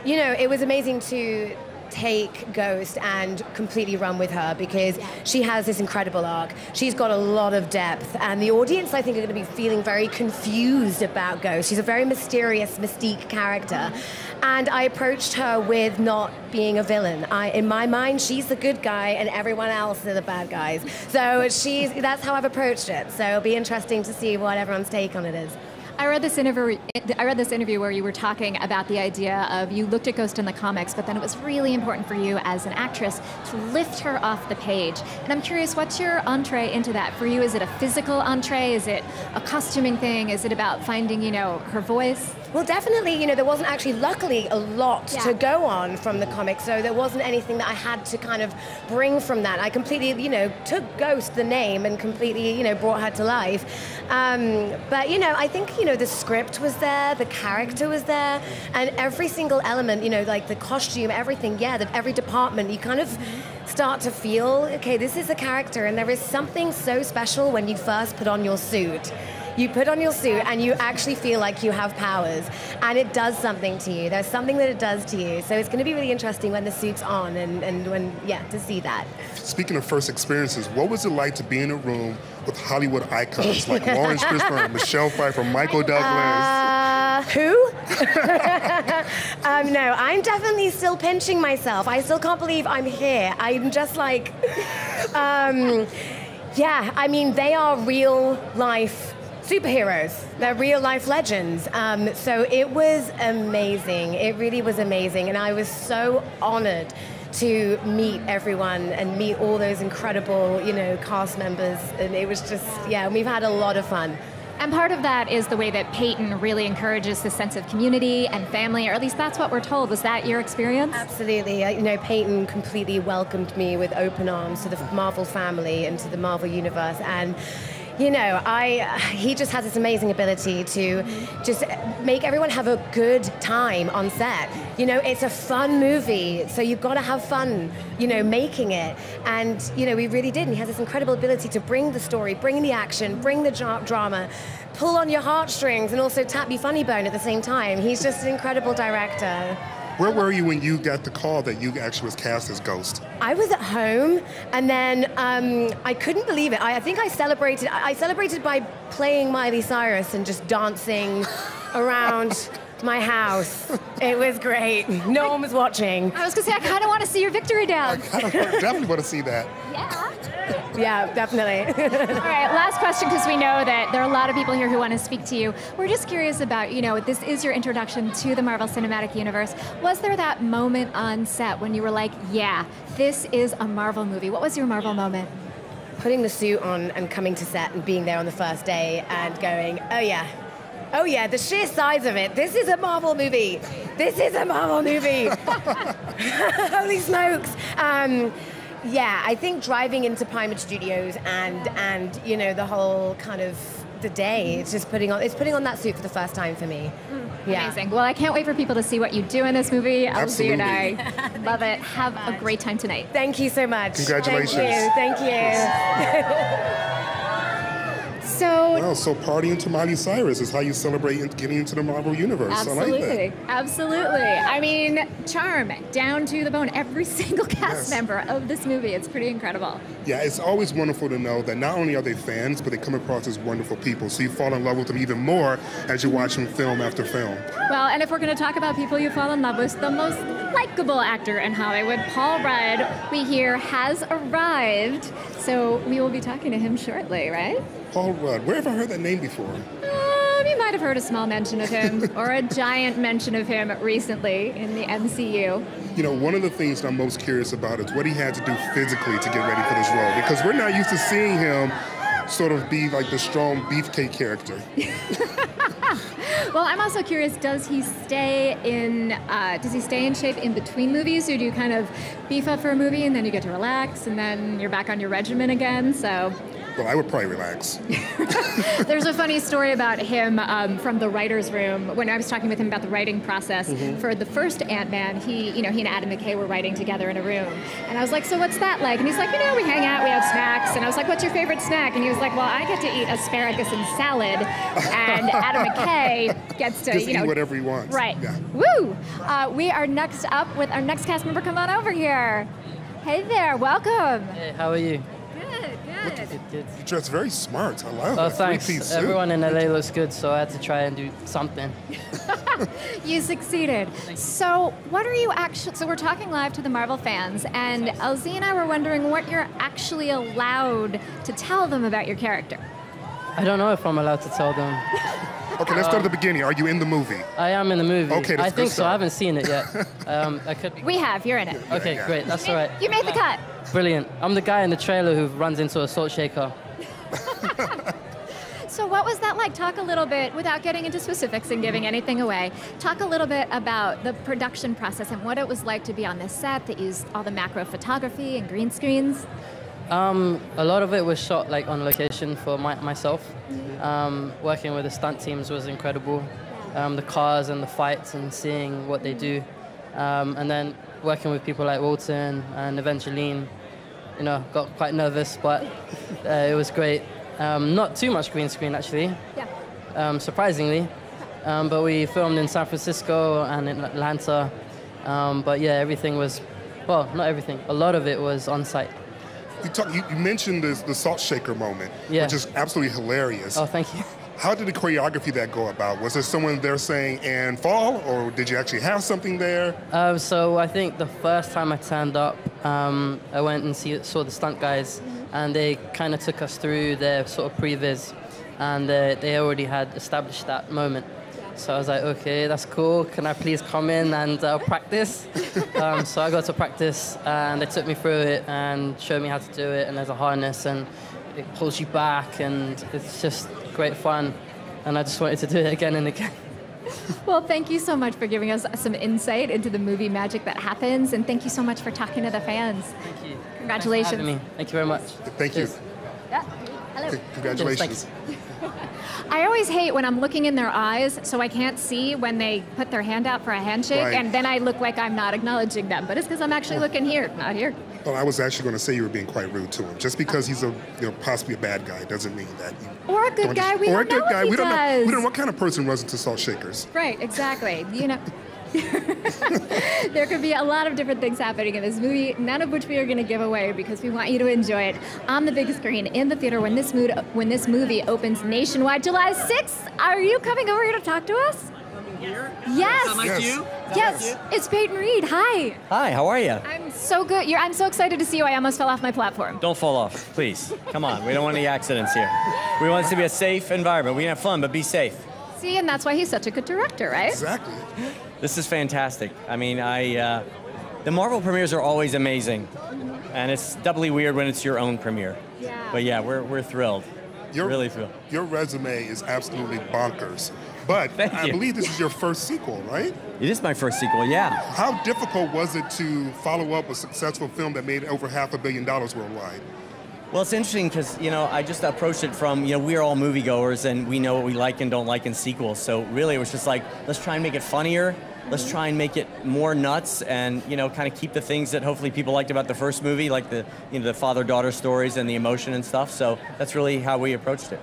It was amazing to take Ghost and completely run with her, because she has this incredible arc. She's got a lot of depth, and the audience, I think, are going to be feeling very confused about Ghost. She's a very mysterious, mystique character, and I approached her with not being a villain. In my mind, she's the good guy, and everyone else are the bad guys. So that's how I've approached it. So it'll be interesting to see what everyone's take on it is. I read this interview where you were talking about the idea of you looked at Ghost in the comics, but then it was really important for you as an actress to lift her off the page. And I'm curious, what's your entree into that? For you, is it a physical entree? Is it a costuming thing? Is it about finding, her voice? Well, definitely, there wasn't actually, luckily, a lot to go on from the comics, so there wasn't anything that I had to kind of bring from that. I completely, took Ghost, the name, and completely, brought her to life. But, I think, the script was there, the character was there, and every single element, like the costume, everything, every department, you kind of start to feel, okay, this is a character, and there is something so special when you first put on your suit. You put on your suit and you actually feel like you have powers, and it does something to you. There's something that it does to you. So it's going to be really interesting when the suit's on and when, to see that. Speaking of first experiences, what was it like to be in a room with Hollywood icons like Laurence Fishburne, Michelle Pfeiffer, Michael Douglas? Who? No, I'm definitely still pinching myself. I still can't believe I'm here. I'm just like, they are real life superheroes. They're real life legends. So it was amazing. It really was amazing. And I was so honored to meet everyone and meet all those incredible, cast members. And it was just, we've had a lot of fun. And part of that is the way that Peyton really encourages the sense of community and family, or at least that's what we're told. Was that your experience? Absolutely. Peyton completely welcomed me with open arms to the Marvel family and to the Marvel universe. And he just has this amazing ability to just make everyone have a good time on set. It's a fun movie, so you've got to have fun, making it. And, we really did. And he has this incredible ability to bring the story, bring the action, bring the drama, pull on your heartstrings, and also tap your funny bone at the same time. He's just an incredible director. Where were you when you got the call that you actually was cast as Ghost? I was at home, and then I couldn't believe it. I think I celebrated. I celebrated by playing Miley Cyrus and just dancing around my house. It was great. No one was watching. I was going to say, I kind of want to see your victory dance. I definitely want to see that. Yeah, definitely. All right, last question, because we know that there are a lot of people here who want to speak to you. We're just curious about, this is your introduction to the Marvel Cinematic Universe. Was there that moment on set when you were like, yeah, this is a Marvel movie? What was your Marvel moment? Putting the suit on and coming to set and being there on the first day and going, oh yeah, the sheer size of it. This is a Marvel movie. This is a Marvel movie. Holy smokes. Yeah, I think driving into Pinewood Studios and the whole kind of the day, it's just putting on that suit for the first time for me. Yeah. Amazing. Well, I can't wait for people to see what you do in this movie. Elsie and I love it. Have a great time tonight. Thank you so much. Congratulations. Thank you. So partying to Miley Cyrus is how you celebrate getting into the Marvel Universe. Absolutely. I like that. Absolutely. I mean, charm, down to the bone. Every single cast member of this movie. It's pretty incredible. Yeah, it's always wonderful to know that not only are they fans, but they come across as wonderful people. So you fall in love with them even more as you watch them film after film. Well, and if we're going to talk about people you fall in love with, the most likable actor in Hollywood, Paul Rudd, we hear has arrived. So we will be talking to him shortly, right? Paul Rudd. Where have I heard that name before? You might have heard a small mention of him or a giant mention of him recently in the MCU. One of the things that I'm most curious about is what he had to do physically to get ready for this role, because we're not used to seeing him sort of be like the strong beefcake character. Well, I'm also curious, does he stay in shape in between movies, or do you kind of beef up for a movie and then you get to relax and then you're back on your regimen again? So. Well, I would probably relax. There's a funny story about him from the writer's room. When I was talking with him about the writing process for the first Ant-Man, he and Adam McKay were writing together in a room. And I was like, so what's that like? And he's like, we hang out, we have snacks. And I was like, what's your favorite snack? And he was like, well, I get to eat asparagus and salad. And Adam McKay gets to, eat whatever he wants. Right. Yeah. Woo! We are next up with our next cast member. Come on over here. Hey there, welcome. Hey, how are you? Good. You dress very smart. I love it. Oh, thanks. Everyone in LA looks good, so I had to try and do something. You succeeded. So what are you actually, so we're talking live to the Marvel fans, and Elsie and I were wondering what you're actually allowed to tell them about your character. I don't know if I'm allowed to tell them. Okay, let's start at the beginning. Are you in the movie? I am in the movie. Okay, that's I think so. I haven't seen it yet. I could be. We have. You're in it. Okay, great. That's all right. You made the cut. Brilliant. I'm the guy in the trailer who runs into a salt shaker. So what was that like? Talk a little bit, without getting into specifics and giving anything away, talk a little bit about the production process and what it was like to be on this set that used all the macro photography and green screens. A lot of it was shot on location for myself. Working with the stunt teams was incredible. The cars and the fights and seeing what they do. And then working with people like Walton and Evangeline, got quite nervous, but it was great. Not too much green screen, actually, surprisingly. But we filmed in San Francisco and in Atlanta. But yeah, everything was, well, not everything. A lot of it was on site. You mentioned the salt shaker moment, which is absolutely hilarious. Oh, thank you. How did the choreography that go about? Was there someone there saying, and fall, or did you actually have something there? So I think the first time I turned up, I went and saw the stunt guys, and they kind of took us through their sort of previs, and they already had established that moment. So I was like, okay, that's cool. Can I please come in and practice? So I got to practice, and they took me through it and showed me how to do it. And there's a harness, and it pulls you back, and it's just great fun. And I just wanted to do it again and again. Well, thank you so much for giving us some insight into the movie magic that happens, and thank you so much for talking to the fans. Thank you. Congratulations. Thanks for having me. Thank you very much. Thank you. Yeah. Hello. Congratulations. I always hate when I'm looking in their eyes, so I can't see when they put their hand out for a handshake, and then I look like I'm not acknowledging them. But it's because I'm actually looking here, not here. Well, I was actually going to say you were being quite rude to him. Just because he's possibly a bad guy doesn't mean that. Or a good guy. We don't know what he does. We don't know what kind of person runs into salt shakers. Right, exactly. There could be a lot of different things happening in this movie, none of which we are going to give away because we want you to enjoy it on the big screen in the theater when this movie opens nationwide July 6th. Are you coming over here to talk to us? Here? Yes. Is that my cue? Yes. It's Peyton Reed. Hi. Hi, how are you? I'm so good. I'm so excited to see you. I almost fell off my platform. Don't fall off, please. Come on, we don't want any accidents here. We want it to be a safe environment. We can have fun, but be safe. See, and that's why he's such a good director, right? Exactly. This is fantastic. I mean, the Marvel premieres are always amazing, and it's doubly weird when it's your own premiere. Yeah. But yeah, we're thrilled. Really thrilled. Your resume is absolutely bonkers. But I believe this is your first sequel, right? It is my first sequel, yeah. How difficult was it to follow up a successful film that made over $500 million worldwide? Well, it's interesting because, I just approached it from, we're all moviegoers and we know what we like and don't like in sequels. So really it was just like, let's try and make it funnier. Let's try and make it more nuts and, kind of keep the things that hopefully people liked about the first movie, like the father-daughter stories and the emotion and stuff. So that's really how we approached it.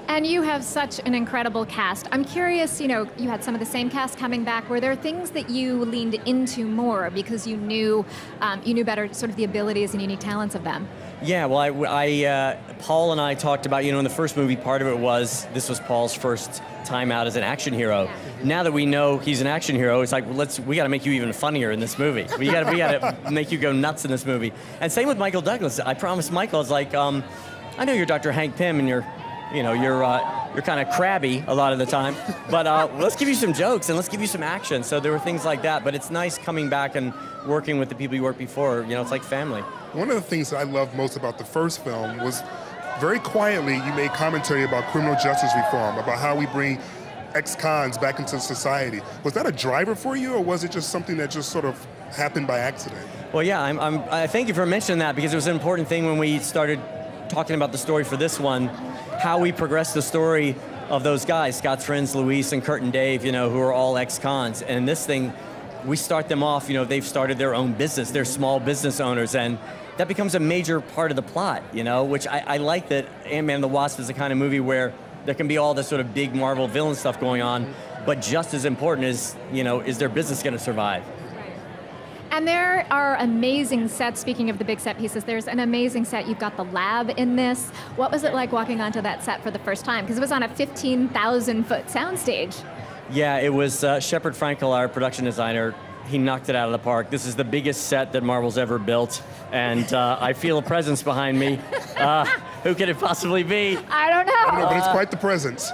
And you have such an incredible cast. I'm curious, you had some of the same cast coming back. Were there things that you leaned into more because you knew better sort of the abilities and unique talents of them? Yeah, well, Paul and I talked about, in the first movie, part of it was, this was Paul's first time out as an action hero. Yeah. Now that we know he's an action hero, it's like, we got to make you even funnier in this movie. We got to make you go nuts in this movie. And same with Michael Douglas. I promised Michael, I was like, I know you're Dr. Hank Pym and you're kind of crabby a lot of the time, but let's give you some jokes and let's give you some action. So there were things like that, but it's nice coming back and working with the people you worked before. It's like family. One of the things that I loved most about the first film was very quietly you made commentary about criminal justice reform, about how we bring ex-cons back into society. Was that a driver for you, or was it just something that just sort of happened by accident? Well, yeah, I thank you for mentioning that because it was an important thing when we started talking about the story for this one, how we progressed the story of those guys, Scott's friends, Luis and Kurt and Dave, who are all ex-cons. And this thing, we start them off, they've started their own business, they're small business owners, and that becomes a major part of the plot, which I like that Ant-Man and the Wasp is the kind of movie where there can be all this sort of big Marvel villain stuff going on, but just as important is, is their business going to survive? And there are amazing sets. Speaking of the big set pieces, there's an amazing set. You've got the lab in this. What was it like walking onto that set for the first time? Because it was on a 15,000-foot soundstage. Yeah, it was Shepard Frankel, our production designer. He knocked it out of the park. This is the biggest set that Marvel's ever built, and I feel a presence behind me. Who could it possibly be? I don't know. I don't know, but it's quite the presence.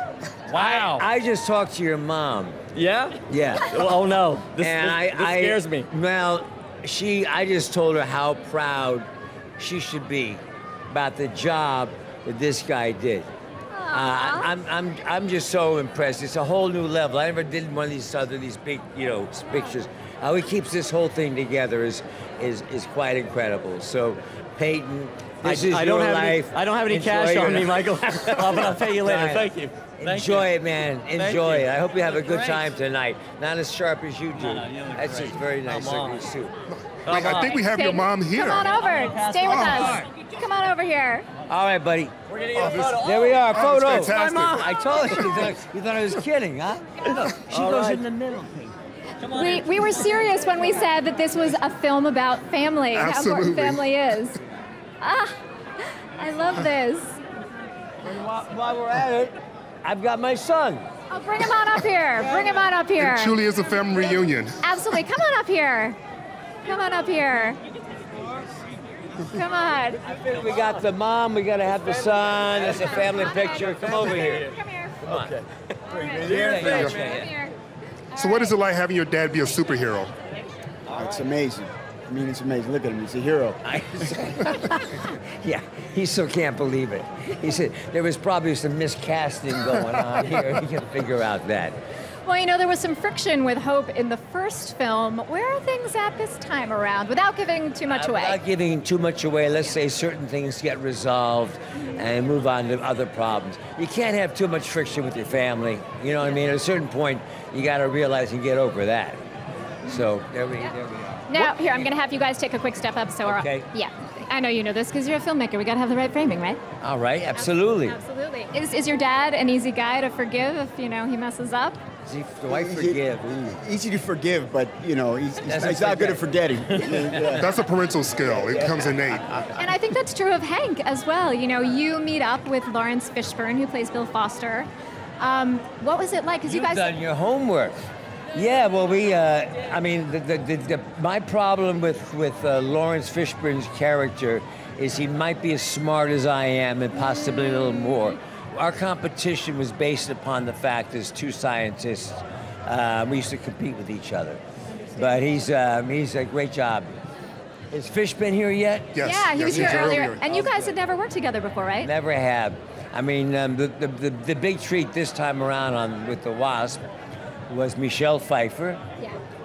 Wow. I just talked to your mom. Yeah? Yeah. Oh no, this scares me. Well, I just told her how proud she should be about the job that this guy did. I'm just so impressed. It's a whole new level. I never did one of these big, pictures. How he keeps this whole thing together is quite incredible. So, Peyton, this is your life. I don't have any cash on me, Michael, but I'll pay you later. Thank you. Enjoy it, man. Enjoy it. I hope you have a good time tonight. Not as sharp as you do. That's just very nice of you, too. Wait, I think we have your mom here. Come on over. Stay with us. Come on over here. All right, buddy. We're gonna get a photo. There we are, photo. My mom. I told you. You thought I was kidding, huh? Look, she goes in the middle. We were serious when we said that this was a film about family. Absolutely. How important family is. I love this. While we're at it, I've got my son. Oh, bring him on up here. Bring him on up here. It truly is a family reunion. Absolutely. Come on up here. Come on up here. Come on. I think we got the mom, we got to have the son. It's a family picture. Come over here. Come here. Come on. Okay. Here. So what is it like having your dad be a superhero? It's amazing. I mean, it's amazing. Look at him. He's a hero. Yeah, he still can't believe it. He said there was probably some miscasting going on here. He can figure out that. Well, there was some friction with Hope in the first film. Where are things at this time around, without giving too much away? Without giving too much away, let's say certain things get resolved and move on to other problems. You can't have too much friction with your family. You know what I mean? At a certain point, you got to realize and get over that. So there we are. Now, here, I'm going to have you guys take a quick step up. So, okay. Yeah, I know you know this because you're a filmmaker. We got to have the right framing, right? All right, absolutely. Absolutely. Is your dad an easy guy to forgive if, he messes up? Do I forgive? Easy to forgive, but you know, he's Doesn't not good at forget. forgetting. That's a parental skill. It comes innate. And I think that's true of Hank as well. You know, you meet up with Laurence Fishburne, who plays Bill Foster. What was it like? Because you You've guys done your homework. Yeah, well, I mean, my problem with Laurence Fishburne's character is he might be as smart as I am and possibly a little more. Our competition was based upon the fact as two scientists, we used to compete with each other. But he's a great job. Has Fish been here yet? Yes. Yeah, he was here earlier. earlier. And you guys had never worked together before, right? Never have. I mean, the big treat this time around with the Wasp was Michelle Pfeiffer,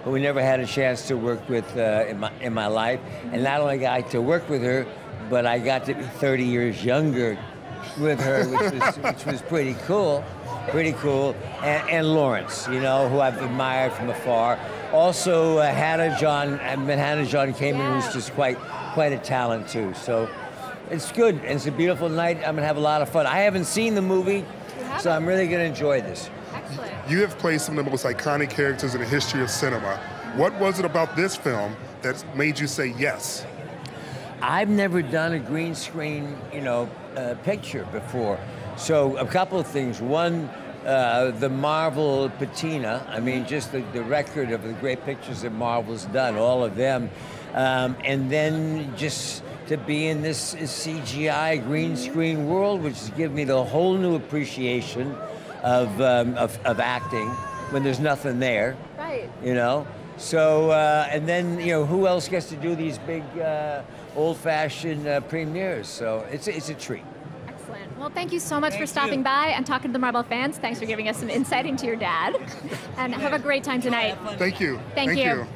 who we never had a chance to work with in my life. And not only got to work with her, but I got to be 30 years younger with her, which was pretty cool. And Laurence, you know, who I've admired from afar. Also, Hannah John came in, who's just quite a talent too. So it's good. And it's a beautiful night. I'm gonna have a lot of fun. I haven't seen the movie, so I'm really gonna enjoy this. Excellent. You have played some of the most iconic characters in the history of cinema. What was it about this film that made you say yes? I've never done a green screen, picture before. So a couple of things. One, the Marvel patina. I mean, just the record of the great pictures that Marvel's done, all of them. And then just to be in this CGI green screen world, which has given me the whole new appreciation of acting when there's nothing there. Right. You know? So, and then, who else gets to do these big old-fashioned premieres? So it's a treat. Excellent. Well, thank you so much for stopping by and talking to the Marvel fans. Thanks for giving us some insight into your dad. And have a great time tonight. Thank you. Thank you.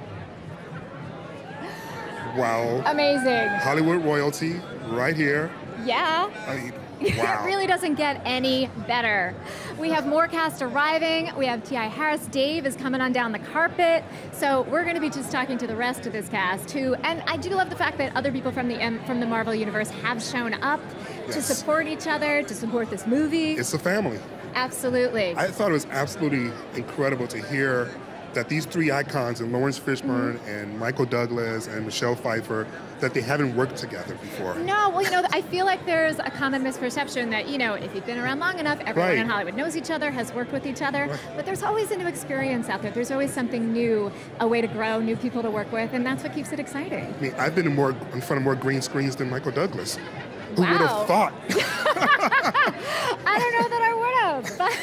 Wow. Amazing. Hollywood royalty right here. Yeah. Wow. It really doesn't get any better. We have more cast arriving. We have T.I. Harris. Dave is coming on down the carpet. So we're going to be just talking to the rest of this cast too. And I do love the fact that other people from the Marvel Universe have shown up to support each other, to support this movie. It's a family. Absolutely. I thought it was absolutely incredible to hear that these three icons, and Laurence Fishburne and Michael Douglas and Michelle Pfeiffer, that they haven't worked together before. No, well, I feel like there's a common misperception that, if you've been around long enough, everyone in Hollywood knows each other, has worked with each other, but there's always a new experience out there. There's always something new, a way to grow, new people to work with, and that's what keeps it exciting. I mean, I've been in front of more green screens than Michael Douglas. Who would have thought? I don't know that I would have, but...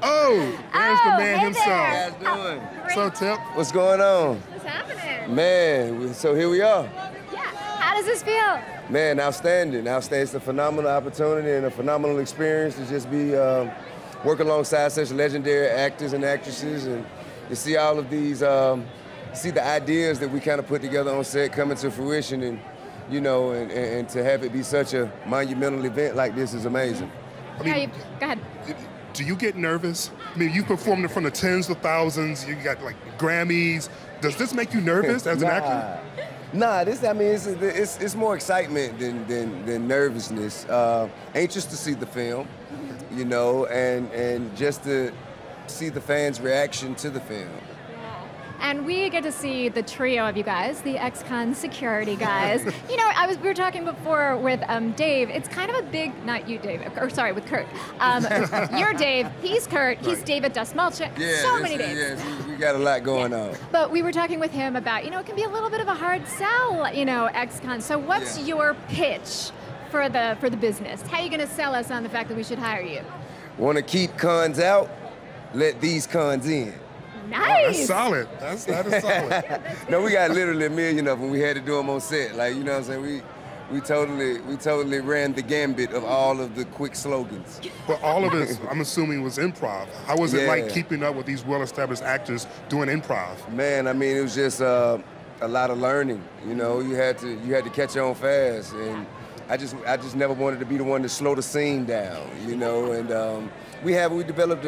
Oh, there's the man himself. How you guys doing? So, Tip? What's going on? What's happening? Man, so here we are. Yeah. How does this feel? Man, outstanding. It's a phenomenal opportunity and a phenomenal experience to just be work alongside such legendary actors and actresses, and to see all of these, see the ideas that we kind of put together on set coming to fruition, and and to have it be such a monumental event like this is amazing. I mean, go ahead. Do you get nervous? I mean, you performed in front of tens of thousands. You got like Grammys. Does this make you nervous as an actor? Nah, it's more excitement than nervousness. Anxious to see the film, and just to see the fans' reaction to the film. And we get to see the trio of you guys, the ex-con security guys. We were talking before with Dave. It's kind of a big, not you, Dave, or sorry, with Kurt. You're Dave, he's Kurt, he's David Dastmalchick. Yeah, so many Daves. Yeah, we got a lot going on. But we were talking with him about, it can be a little bit of a hard sell, ex-con. So what's your pitch for the business? How are you going to sell us on the fact that we should hire you? Want to keep cons out? Let these cons in. Nice. Wow, that's solid. That is solid. No, we got literally a million of them. We had to do them on set. Like, you know what I'm saying? We totally ran the gambit of all of the quick slogans. But all of it, I'm assuming, was improv. How was it like keeping up with these well-established actors doing improv? Man, I mean, it was just a lot of learning. You had to catch on fast, and I just never wanted to be the one to slow the scene down. And we developed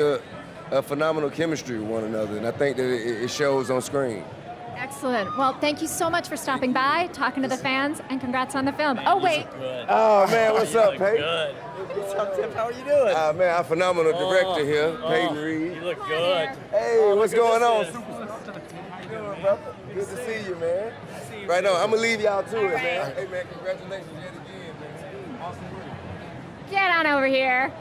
a phenomenal chemistry with one another, and I think that it shows on screen. Excellent. Well, thank you so much for stopping by, talking to the fans, and congrats on the film. Oh, wait. Oh, man, what's up, Peyton? Good. What's up, Tim? How are you doing? Man, our phenomenal director here, Peyton Reed. You look good. Hey, what's going on? Brother? Good to see you, man. Right on. I'm going to leave y'all to it, man. Hey, man, congratulations yet again, man. Awesome work. Get on over here.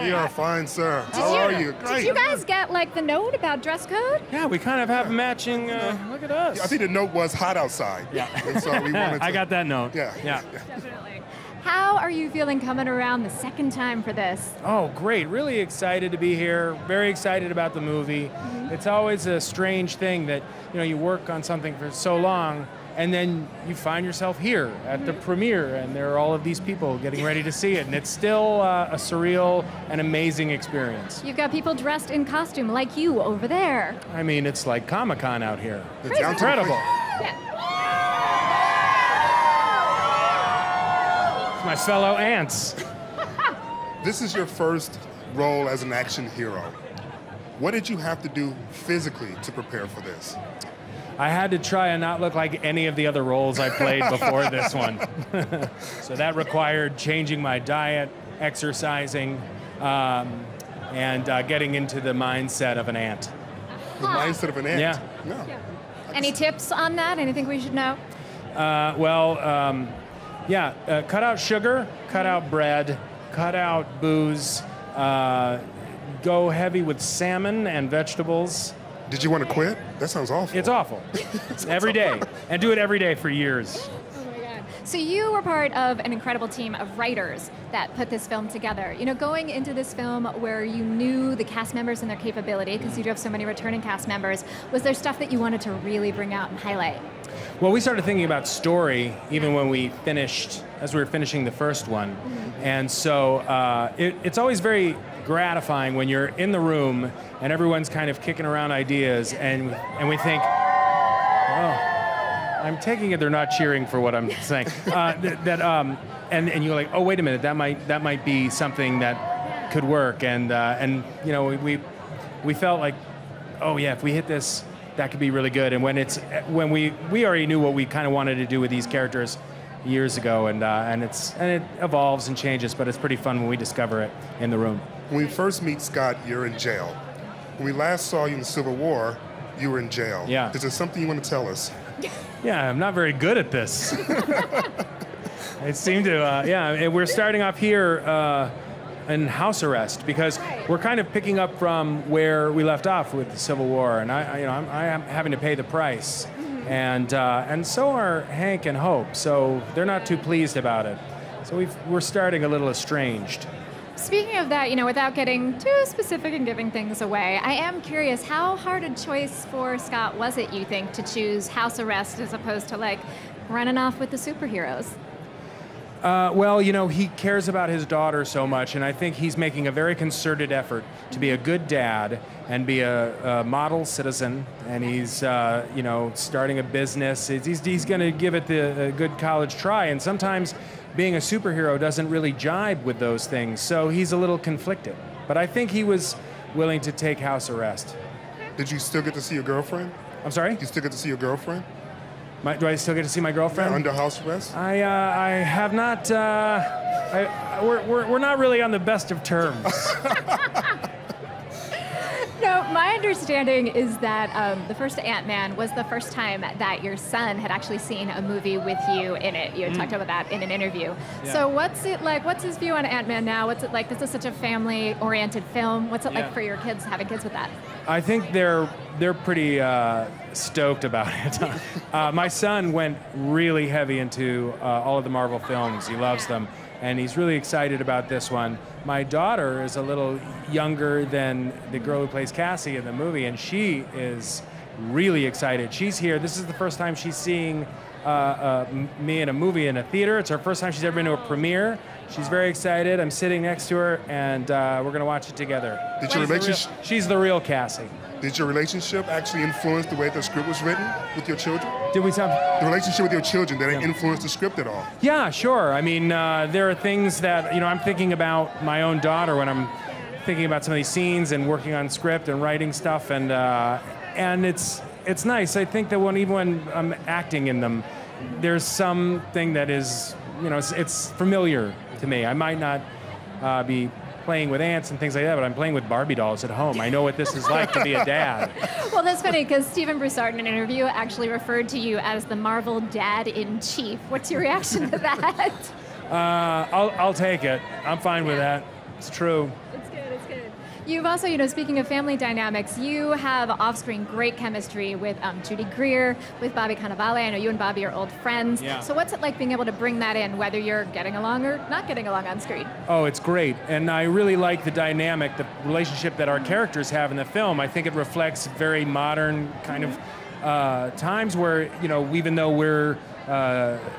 You are fine, sir. How are you? Did you guys get like the note about dress code? Yeah, we kind of have matching. Look at us. I think the note was hot outside. Yeah. And so we wanted to, I got that note. Yeah. Definitely. How are you feeling coming around the second time for this? Oh, great. Really excited to be here. Very excited about the movie. It's always a strange thing that, you work on something for so long and then you find yourself here at the premiere and there are all of these people getting ready to see it. And it's still a surreal and amazing experience. You've got people dressed in costume like you over there. I mean, it's like Comic-Con out here. It's incredible. My fellow ants. This is your first role as an action hero. What did you have to do physically to prepare for this? I had to try and not look like any of the other roles I played before this one. So that required changing my diet, exercising, and getting into the mindset of an ant. The mindset of an ant? Yeah. No. Any tips on that? Anything we should know? Cut out sugar, cut out bread, cut out booze, go heavy with salmon and vegetables. Did you want to quit? That sounds awful. It's awful. Every day. And do it every day for years. Oh my God. So you were part of an incredible team of writers that put this film together. Going into this film where you knew the cast members and their capability, because you do have so many returning cast members, was there stuff that you wanted to really bring out and highlight? Well, we started thinking about story even when we finished, as we were finishing the first one. And so it's always very gratifying when you're in the room and everyone's kind of kicking around ideas and we think, oh, I'm taking it they're not cheering for what I'm saying. And you're like, oh, wait a minute, that might be something that could work. And we felt like, oh yeah, if we hit this, that could be really good. And when we already knew what we kind of wanted to do with these characters years ago, and it evolves and changes, but it's pretty fun when we discover it in the room. When we first meet Scott, you're in jail. When we last saw you in the Civil War, you were in jail. Yeah. Is there something you want to tell us? Yeah, I'm not very good at this. It seemed to, we're starting off here in house arrest because we're kind of picking up from where we left off with the Civil War, and I am having to pay the price, and so are Hank and Hope. So they're not too pleased about it. So we're starting a little estranged. Speaking of that, without getting too specific and giving things away, I am curious, how hard a choice for Scott was it, you think, to choose house arrest as opposed to, like, running off with the superheroes? Well, he cares about his daughter so much, and I think he's making a very concerted effort to be a good dad and be a model citizen, and he's, starting a business. He's going to give it a good college try, and sometimes being a superhero doesn't really jibe with those things, so he's a little conflicted. But I think he was willing to take house arrest. Did you still get to see your girlfriend? I'm sorry? You still get to see your girlfriend? Do I still get to see my girlfriend? Yeah, under house arrest? I have not. We're not really on the best of terms. No, my understanding is that the first Ant-Man was the first time that your son had actually seen a movie with you in it. You had talked about that in an interview. Yeah. So what's it like? What's his view on Ant-Man now? What's it like? This is such a family-oriented film. What's it like for your kids, having kids with that? I think they're pretty stoked about it. My son went really heavy into all of the Marvel films. He loves them, and he's really excited about this one. My daughter is a little younger than the girl who plays Cassie in the movie, and she is really excited. She's here. This is the first time she's seeing me in a movie in a theater. It's her first time she's ever been to a premiere. She's very excited. I'm sitting next to her, and we're going to watch it together. Did your relationship? She's the real Cassie. Did your relationship actually influence the way the script was written with your children? Did we talk? The relationship with your children, did it influence the script at all? Yeah, sure. I mean, there are things that, I'm thinking about my own daughter when I'm thinking about some of these scenes and working on script and writing stuff, and it's nice. I think that even when I'm acting in them, there's something that is, it's familiar to me. I might not be playing with ants and things like that, but I'm playing with Barbie dolls at home. I know what this is like to be a dad. Well, that's funny because Stephen Broussard in an interview actually referred to you as the Marvel Dad-in-Chief. What's your reaction to that? I'll take it. I'm fine with that. It's true. It's good, it's good. You've also, speaking of family dynamics, you have off-screen great chemistry with Judy Greer, with Bobby Cannavale. I know you and Bobby are old friends. Yeah. So what's it like being able to bring that in, whether you're getting along or not getting along on screen? Oh, it's great. And I really like the dynamic, the relationship that our characters have in the film. I think it reflects very modern kind of times where, even though we're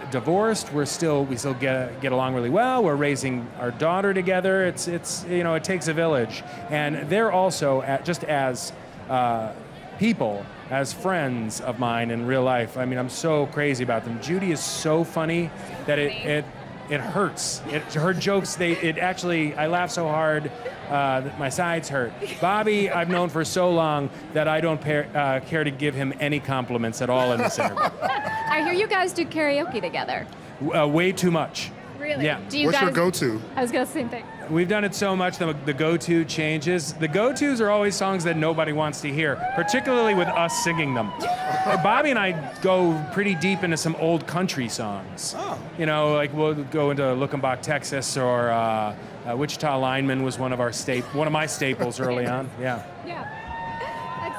divorced, we still get along really well. We're raising our daughter together. It takes a village, and they're also just as people, as friends of mine in real life. I mean, I'm so crazy about them. Judy is so funny that it hurts. Her jokes, I laugh so hard that my sides hurt. Bobby, I've known for so long that I don't care to give him any compliments at all in this interview. I hear you guys do karaoke together. Way too much. Really? Yeah. What's your go-to? I was going to say the same thing. We've done it so much, the go-to changes. The go-tos are always songs that nobody wants to hear, particularly with us singing them. Bobby and I go pretty deep into some old country songs. Oh. Like we'll go into Lookenbach, Texas, or Wichita Lineman was one of my staples early on. Yeah. Yeah.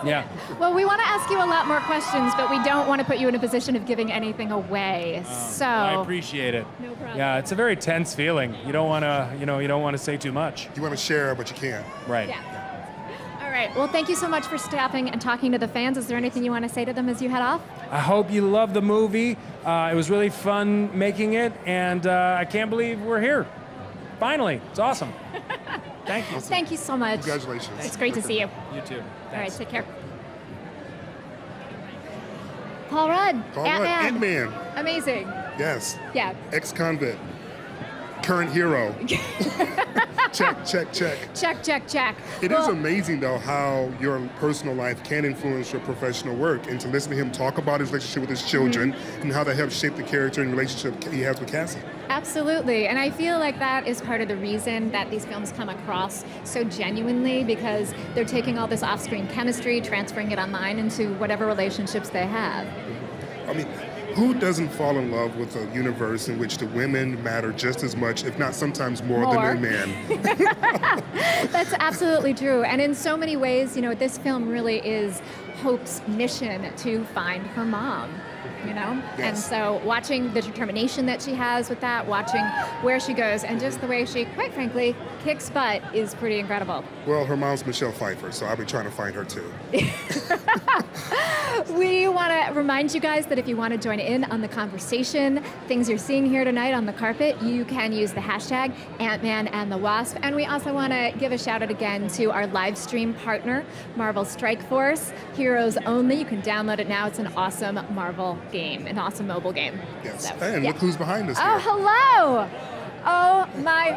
Yeah. Well, we want to ask you a lot more questions, but we don't want to put you in a position of giving anything away. I appreciate it. No problem. Yeah, it's a very tense feeling. You don't want to say too much. You want to share, but you can't. Right. Yeah. All right. Well, thank you so much for stopping and talking to the fans. Is there anything you want to say to them as you head off? I hope you love the movie. It was really fun making it, and I can't believe we're here. Finally. It's awesome. Thank you. Thank you so much. Congratulations. It's great to see you. You too. All right, take care. Paul Rudd, Ant-Man. Amazing. Yes. Yeah. Ex-convict. Current hero. Check, check, check. Check, check, check. It is amazing, though, how your personal life can influence your professional work. And to listen to him talk about his relationship with his children and how that helps shape the character and relationship he has with Cassie. Absolutely. And I feel like that is part of the reason that these films come across so genuinely, because they're taking all this off-screen chemistry, transferring it online into whatever relationships they have. I mean, who doesn't fall in love with a universe in which the women matter just as much, if not sometimes more than the men? That's absolutely true. And in so many ways, this film really is Hope's mission to find her mom. Yes. And so watching the determination that she has with that, watching where she goes, and just the way she, quite frankly, kicks butt is pretty incredible. Well, her mom's Michelle Pfeiffer, so I'll be trying to find her too. We want to remind you guys that if you want to join in on the conversation, things you're seeing here tonight on the carpet, you can use the hashtag Ant-Man and the Wasp. And we also want to give a shout out again to our live stream partner, Marvel Strike Force, Heroes Only. You can download it now. It's an awesome Marvel game, an awesome mobile game. Yes, So, and look who's behind us Oh, here. hello! Oh my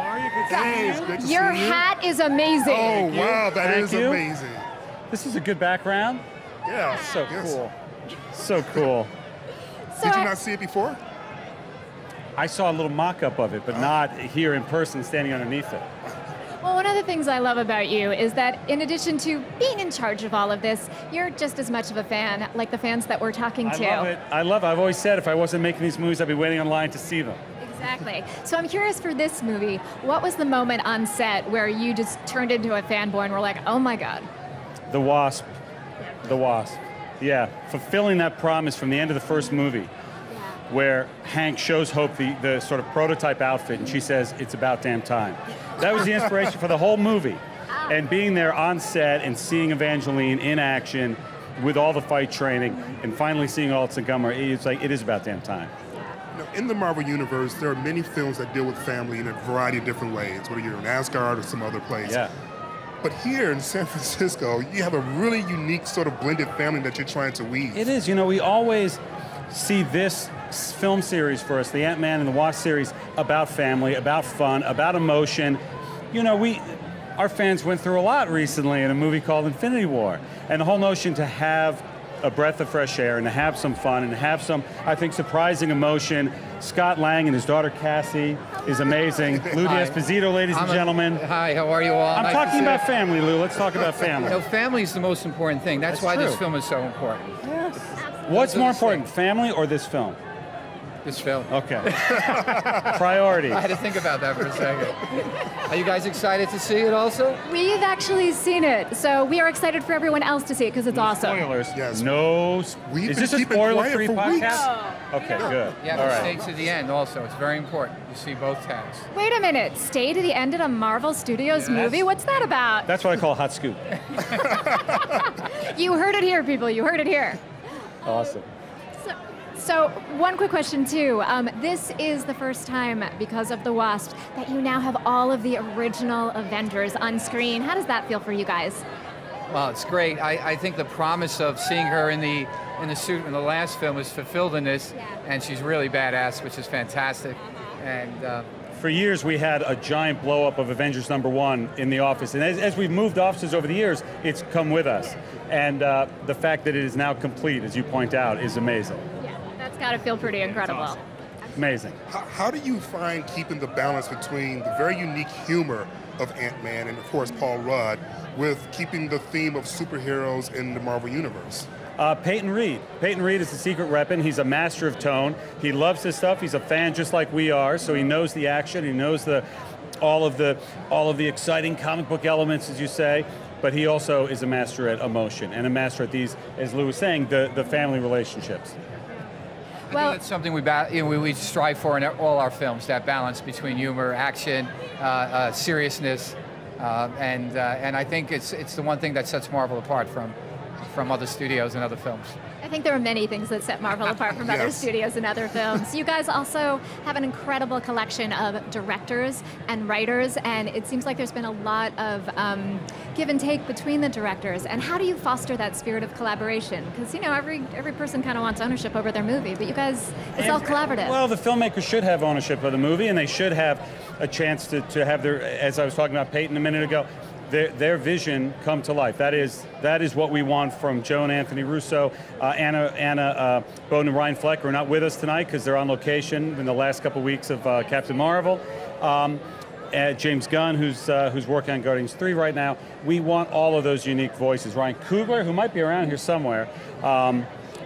God. Your hat is amazing. Oh, wow, that is Thank you. amazing. This is a good background. Yeah. So cool. So cool. Did you not see it before? I saw a little mock-up of it, but not here in person standing underneath it. Well, one of the things I love about you is that in addition to being in charge of all of this, you're just as much of a fan like the fans that we're talking to. I love it. I love it. I've always said if I wasn't making these movies, I'd be waiting online to see them. Exactly. So I'm curious for this movie, what was the moment on set where you just turned into a fanboy and were like, oh my God? The Wasp. The Wasp. Yeah, fulfilling that promise from the end of the first movie, where Hank shows Hope the sort of prototype outfit, and she says, it's about damn time. That was the inspiration for the whole movie. And being there on set and seeing Evangeline in action with all the fight training and finally seeing all its Montgomery, it's like, it is about damn time. In the Marvel Universe, there are many films that deal with family in a variety of different ways, whether you're in Asgard or some other place. Yeah. But here in San Francisco, you have a really unique sort of blended family that you're trying to weave. It is. We always see this film series for us, the Ant-Man and the Wasp series, about family, about fun, about emotion. Our fans went through a lot recently in a movie called Infinity War. And the whole notion to have a breath of fresh air and to have some fun and have some, I think, surprising emotion. Scott Lang and his daughter Cassie is amazing. Lou Esposito, ladies and gentlemen. Hi, how are you all? I'm Nice talking to about family, Lou. Let's talk about family. No, family is the most important thing. That's why this film is so important. Yes. What's more important, family or this film? This film. Okay. Priorities. I had to think about that for a second. Are you guys excited to see it also? We've actually seen it, so we are excited for everyone else to see it because it's awesome. Spoilers. Yes. No. Is this a spoiler-free podcast? Okay, good. Yeah, All but right. stay to the end also. It's very important. You see both tags. Wait a minute, stay to the end of a Marvel Studios movie? What's that about? That's what I call a hot scoop. You heard it here, people, you heard it here. Awesome. So one quick question too. This is the first time, because of the Wasp, that you now have all of the original Avengers on screen. How does that feel for you guys? Well, it's great. I think the promise of seeing her in the suit in the last film is fulfilled in this, and she's really badass, which is fantastic. And for years, we had a giant blow-up of Avengers #1 in the office. And as we've moved offices over the years, it's come with us. And the fact that it is now complete, as you point out, is amazing. Yeah, that's got to feel pretty incredible. Awesome. Amazing. How do you find keeping the balance between the very unique humor of Ant-Man and, of course, Paul Rudd, with keeping the theme of superheroes in the Marvel Universe? Peyton Reed. Peyton Reed is the secret weapon. He's a master of tone. He loves his stuff. He's a fan just like we are, so he knows the action. He knows all of the exciting comic book elements, as you say. But he also is a master at emotion and a master at these, as Lou was saying, the family relationships. I think that's something we strive for in all our films, that balance between humor, action, seriousness, and I think it's the one thing that sets Marvel apart from other studios and other films. I think there are many things that set Marvel apart from other studios and other films. You guys also have an incredible collection of directors and writers, and it seems like there's been a lot of give and take between the directors. And how do you foster that spirit of collaboration? Because, you know, every person kind of wants ownership over their movie, but you guys, it's all collaborative. Well, the filmmakers should have ownership of the movie, and they should have a chance to have their, as I was talking about Peyton a minute ago, their vision come to life. That is what we want from Joe and Anthony Russo. Anna Bowden and Ryan Fleck are not with us tonight because they're on location in the last couple weeks of Captain Marvel. James Gunn, who's working on Guardians 3 right now. We want all of those unique voices. Ryan Coogler, who might be around here somewhere.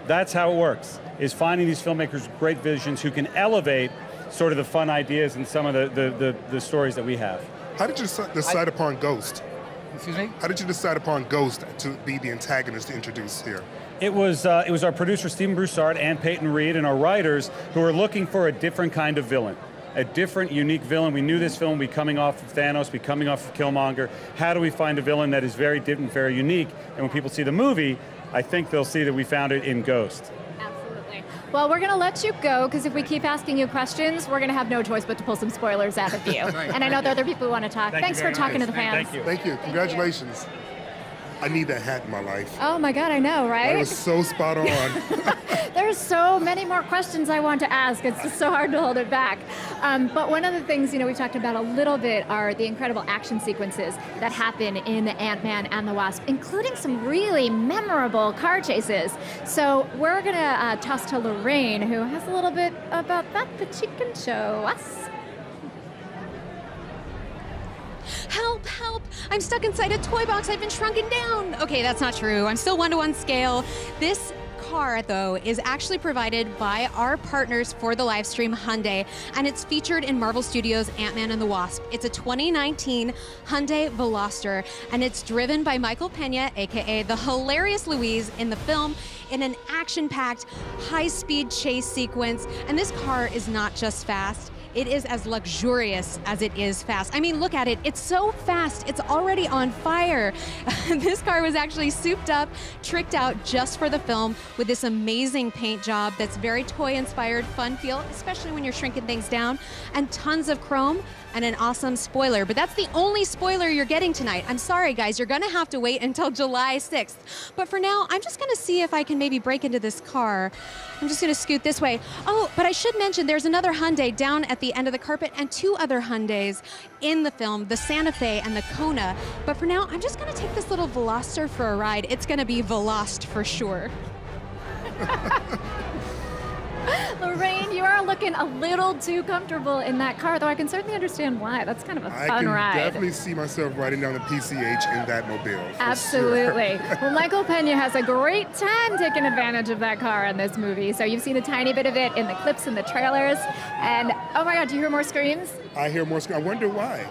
That's how it works, is finding these filmmakers with great visions who can elevate sort of the fun ideas and some of the stories that we have. How did you decide upon Ghost? Excuse me? How did you decide upon Ghost to be the antagonist to introduce here? It was our producer, Stephen Broussard, and Peyton Reed, and our writers who were looking for a different kind of villain. A different, unique villain. We knew this film would be coming off of Thanos, be coming off of Killmonger. How do we find a villain that is very different, very unique? And when people see the movie, I think they'll see that we found it in Ghost. Well, we're going to let you go, because if we keep asking you questions, we're going to have no choice but to pull some spoilers out of you. And I know there are other people who want to talk. Thanks for talking to the fans. Thank you. Thank you. Congratulations. I need that hat in my life. Oh my God, I know, right? That was so spot on. There's so many more questions I want to ask. It's just so hard to hold it back. But one of the things, you know, we talked about a little bit are the incredible action sequences that happen in Ant-Man and the Wasp, including some really memorable car chases. So we're going to toss to Lorraine, who has a little bit about that she can show us. Help, help! I'm stuck inside a toy box. I've been shrunken down. Okay, that's not true. I'm still 1-to-1 scale. This car, though, is actually provided by our partners for the live stream, Hyundai, and it's featured in Marvel Studios' Ant-Man and the Wasp. It's a 2019 Hyundai Veloster, and it's driven by Michael Pena, aka the hilarious Louise in the film, in an action-packed, high-speed chase sequence. And this car is not just fast. It is as luxurious as it is fast. I mean, look at it. It's so fast. It's already on fire. This car was actually souped up, tricked out just for the film with this amazing paint job that's very toy-inspired, fun feel, especially when you're shrinking things down, and tons of chrome and an awesome spoiler. But that's the only spoiler you're getting tonight. I'm sorry, guys. You're going to have to wait until July 6th. But for now, I'm just going to see if I can maybe break into this car. I'm just going to scoot this way. Oh, but I should mention there's another Hyundai down at the end of the carpet and two other Hyundais in the film, the Santa Fe and the Kona. But for now, I'm just going to take this little Veloster for a ride. It's going to be Velost for sure. Lorraine, you are looking a little too comfortable in that car, though I can certainly understand why. That's kind of a fun ride. I can definitely see myself riding down the PCH in that mobile. Absolutely. Sure. Well, Michael Pena has a great time taking advantage of that car in this movie. So you've seen a tiny bit of it in the clips and the trailers. And, oh my God, do you hear more screams? I hear more screams. I wonder why.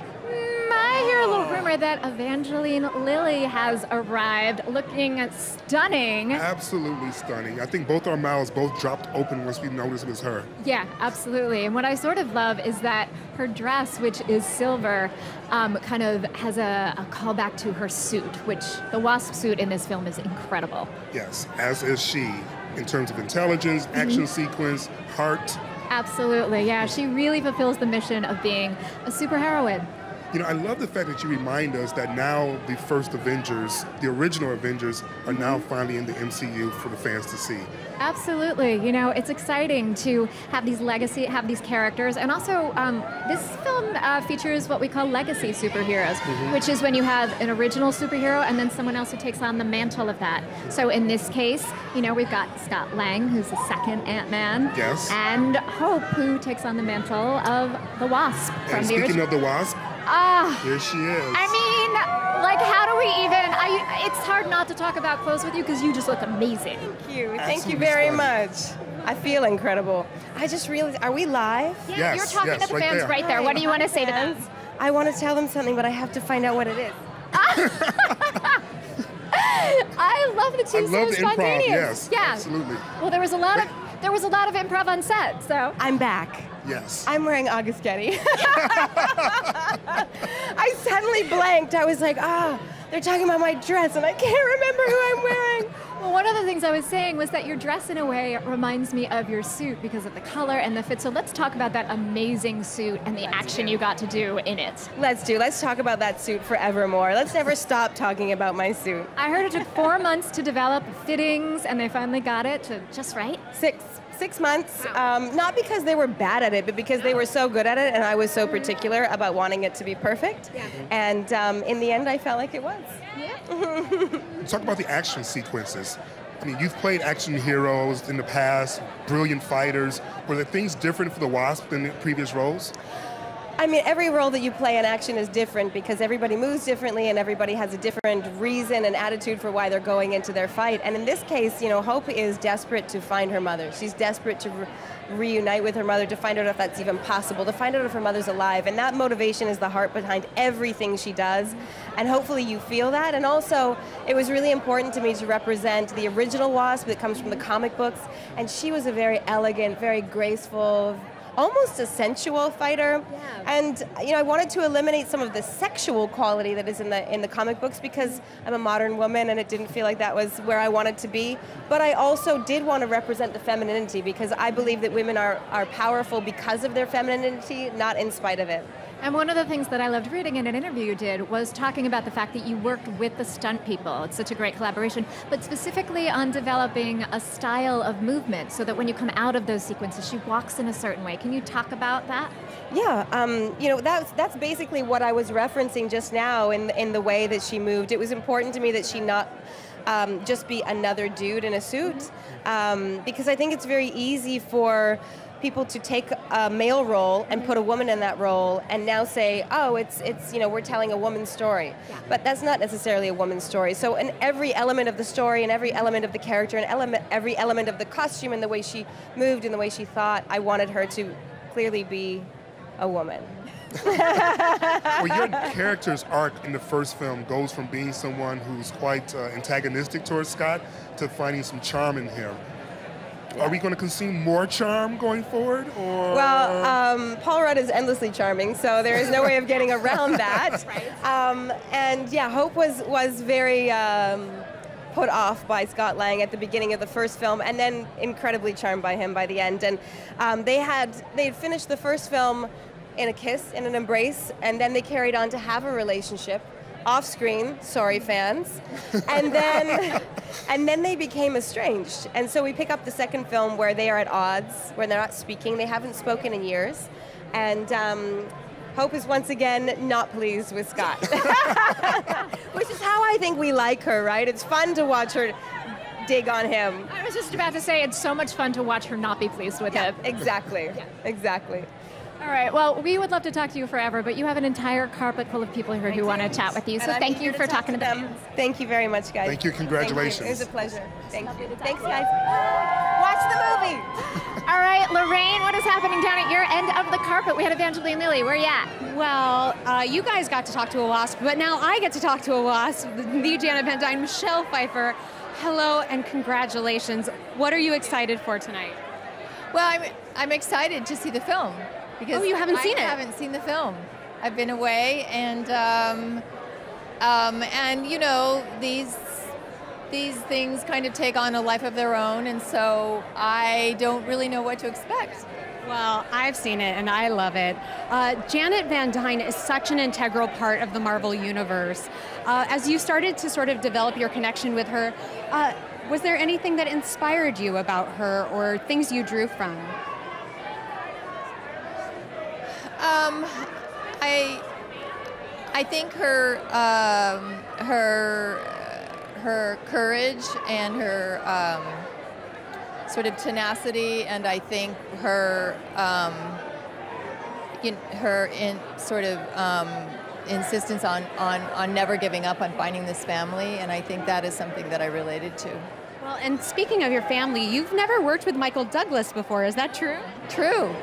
I hear a little rumor that Evangeline Lilly has arrived looking stunning. Absolutely stunning. I think both our mouths both dropped open once we noticed it was her. Yeah, absolutely. And what I sort of love is that her dress, which is silver, kind of has a callback to her suit, which the Wasp suit in this film is incredible. Yes, as is she, in terms of intelligence, action sequence, heart. Absolutely, yeah. She really fulfills the mission of being a superheroine. You know, I love the fact that you remind us that now the first Avengers, the original Avengers, are now finally in the MCU for the fans to see. Absolutely. You know, it's exciting to have these characters. And also, this film features what we call legacy superheroes, which is when you have an original superhero and then someone else who takes on the mantle of that. So in this case, you know, we've got Scott Lang, who's the second Ant-Man. Yes. And Hope, who takes on the mantle of the Wasp. And speaking of the Wasp, here she is. I mean, like, how do we even... it's hard not to talk about clothes with you because you just look amazing. Thank you. Thank you very much. I feel incredible. I just realized, are we live? Yeah, yes, you're talking to the fans right there. What do you want to say to them? I want to tell them something, but I have to find out what it is. I love the two so spontaneous. Yes, yeah, absolutely. Well, there was a lot of improv on set, so I'm back. Yes. I'm wearing August Getty. I suddenly blanked. I was like, they're talking about my dress, and I can't remember who I'm wearing. Well, one of the things I was saying was that your dress, in a way, reminds me of your suit because of the color and the fit. So let's talk about that amazing suit and the action you got to do in it. Let's talk about that suit forevermore. Let's never stop talking about my suit. I heard it took 4 months to develop fittings, and they finally got it to just right. 6 months, not because they were bad at it, but because they were so good at it, and I was so particular about wanting it to be perfect. Yeah. And in the end, I felt like it was. Yeah. Talk about the action sequences. I mean, you've played action heroes in the past, brilliant fighters. Were there things different for the Wasp than the previous roles? I mean, every role that you play in action is different because everybody moves differently and everybody has a different reason and attitude for why they're going into their fight. And in this case, you know, Hope is desperate to find her mother. She's desperate to reunite with her mother, to find out if that's even possible, to find out if her mother's alive. And that motivation is the heart behind everything she does. And hopefully you feel that. And also, it was really important to me to represent the original Wasp that comes from the comic books. And she was a very elegant, very graceful, almost a sensual fighter. Yeah. And you know, I wanted to eliminate some of the sexual quality that is in the comic books because I'm a modern woman and it didn't feel like that was where I wanted to be. But I also did want to represent the femininity because I believe that women are powerful because of their femininity, not in spite of it. And one of the things that I loved reading in an interview you did was talking about the fact that you worked with the stunt people. It's such a great collaboration, but specifically on developing a style of movement so that when you come out of those sequences, she walks in a certain way. Can you talk about that? Yeah, you know, that's basically what I was referencing just now in the way that she moved. It was important to me that she not just be another dude in a suit, because I think it's very easy for people to take a male role and put a woman in that role and now say, oh, it's you know, we're telling a woman's story. Yeah. But that's not necessarily a woman's story. So in every element of the story and every element of the character and every element of the costume and the way she moved and the way she thought, I wanted her to clearly be a woman. Well, your character's arc in the first film goes from being someone who's quite antagonistic towards Scott to finding some charm in him. Are we going to consume more charm going forward? Or? Well, Paul Rudd is endlessly charming, so there is no way of getting around that. Right. And yeah, Hope was very put off by Scott Lang at the beginning of the first film, and then incredibly charmed by him by the end. And they had finished the first film in a kiss, in an embrace, and then they carried on to have a relationship. Off screen, sorry fans, and then they became estranged. And so we pick up the second film where they are at odds, where they're not speaking, they haven't spoken in years, and Hope is once again not pleased with Scott. Which is how I think we like her, right? It's fun to watch her dig on him. I was just about to say, it's so much fun to watch her not be pleased with it. Exactly. Exactly. All right, well, we would love to talk to you forever, but you have an entire carpet full of people here who want to chat with you, so thank you for talking to them. Thank you very much, guys. Thank you, congratulations. Thank you. It was a pleasure. Thank you. Thanks, guys. Watch the movie. All right, Lorraine, what is happening down at your end of the carpet? We had Evangeline Lilly. Where are you at? Well, you guys got to talk to a wasp, but now I get to talk to a wasp, the Janet Van Dyne, Michelle Pfeiffer. Hello and congratulations. What are you excited for tonight? Well, I'm excited to see the film. Because you haven't seen it? I haven't seen the film. I've been away, and you know, these things kind of take on a life of their own, and so I don't really know what to expect. Well, I've seen it, and I love it. Janet Van Dyne is such an integral part of the Marvel Universe. As you started to sort of develop your connection with her, was there anything that inspired you about her, or things you drew from? I think her courage and her sort of tenacity, and I think her insistence on never giving up on finding this family, and I think that is something that I related to. Well, and speaking of your family, you've never worked with Michael Douglas before, is that true? True.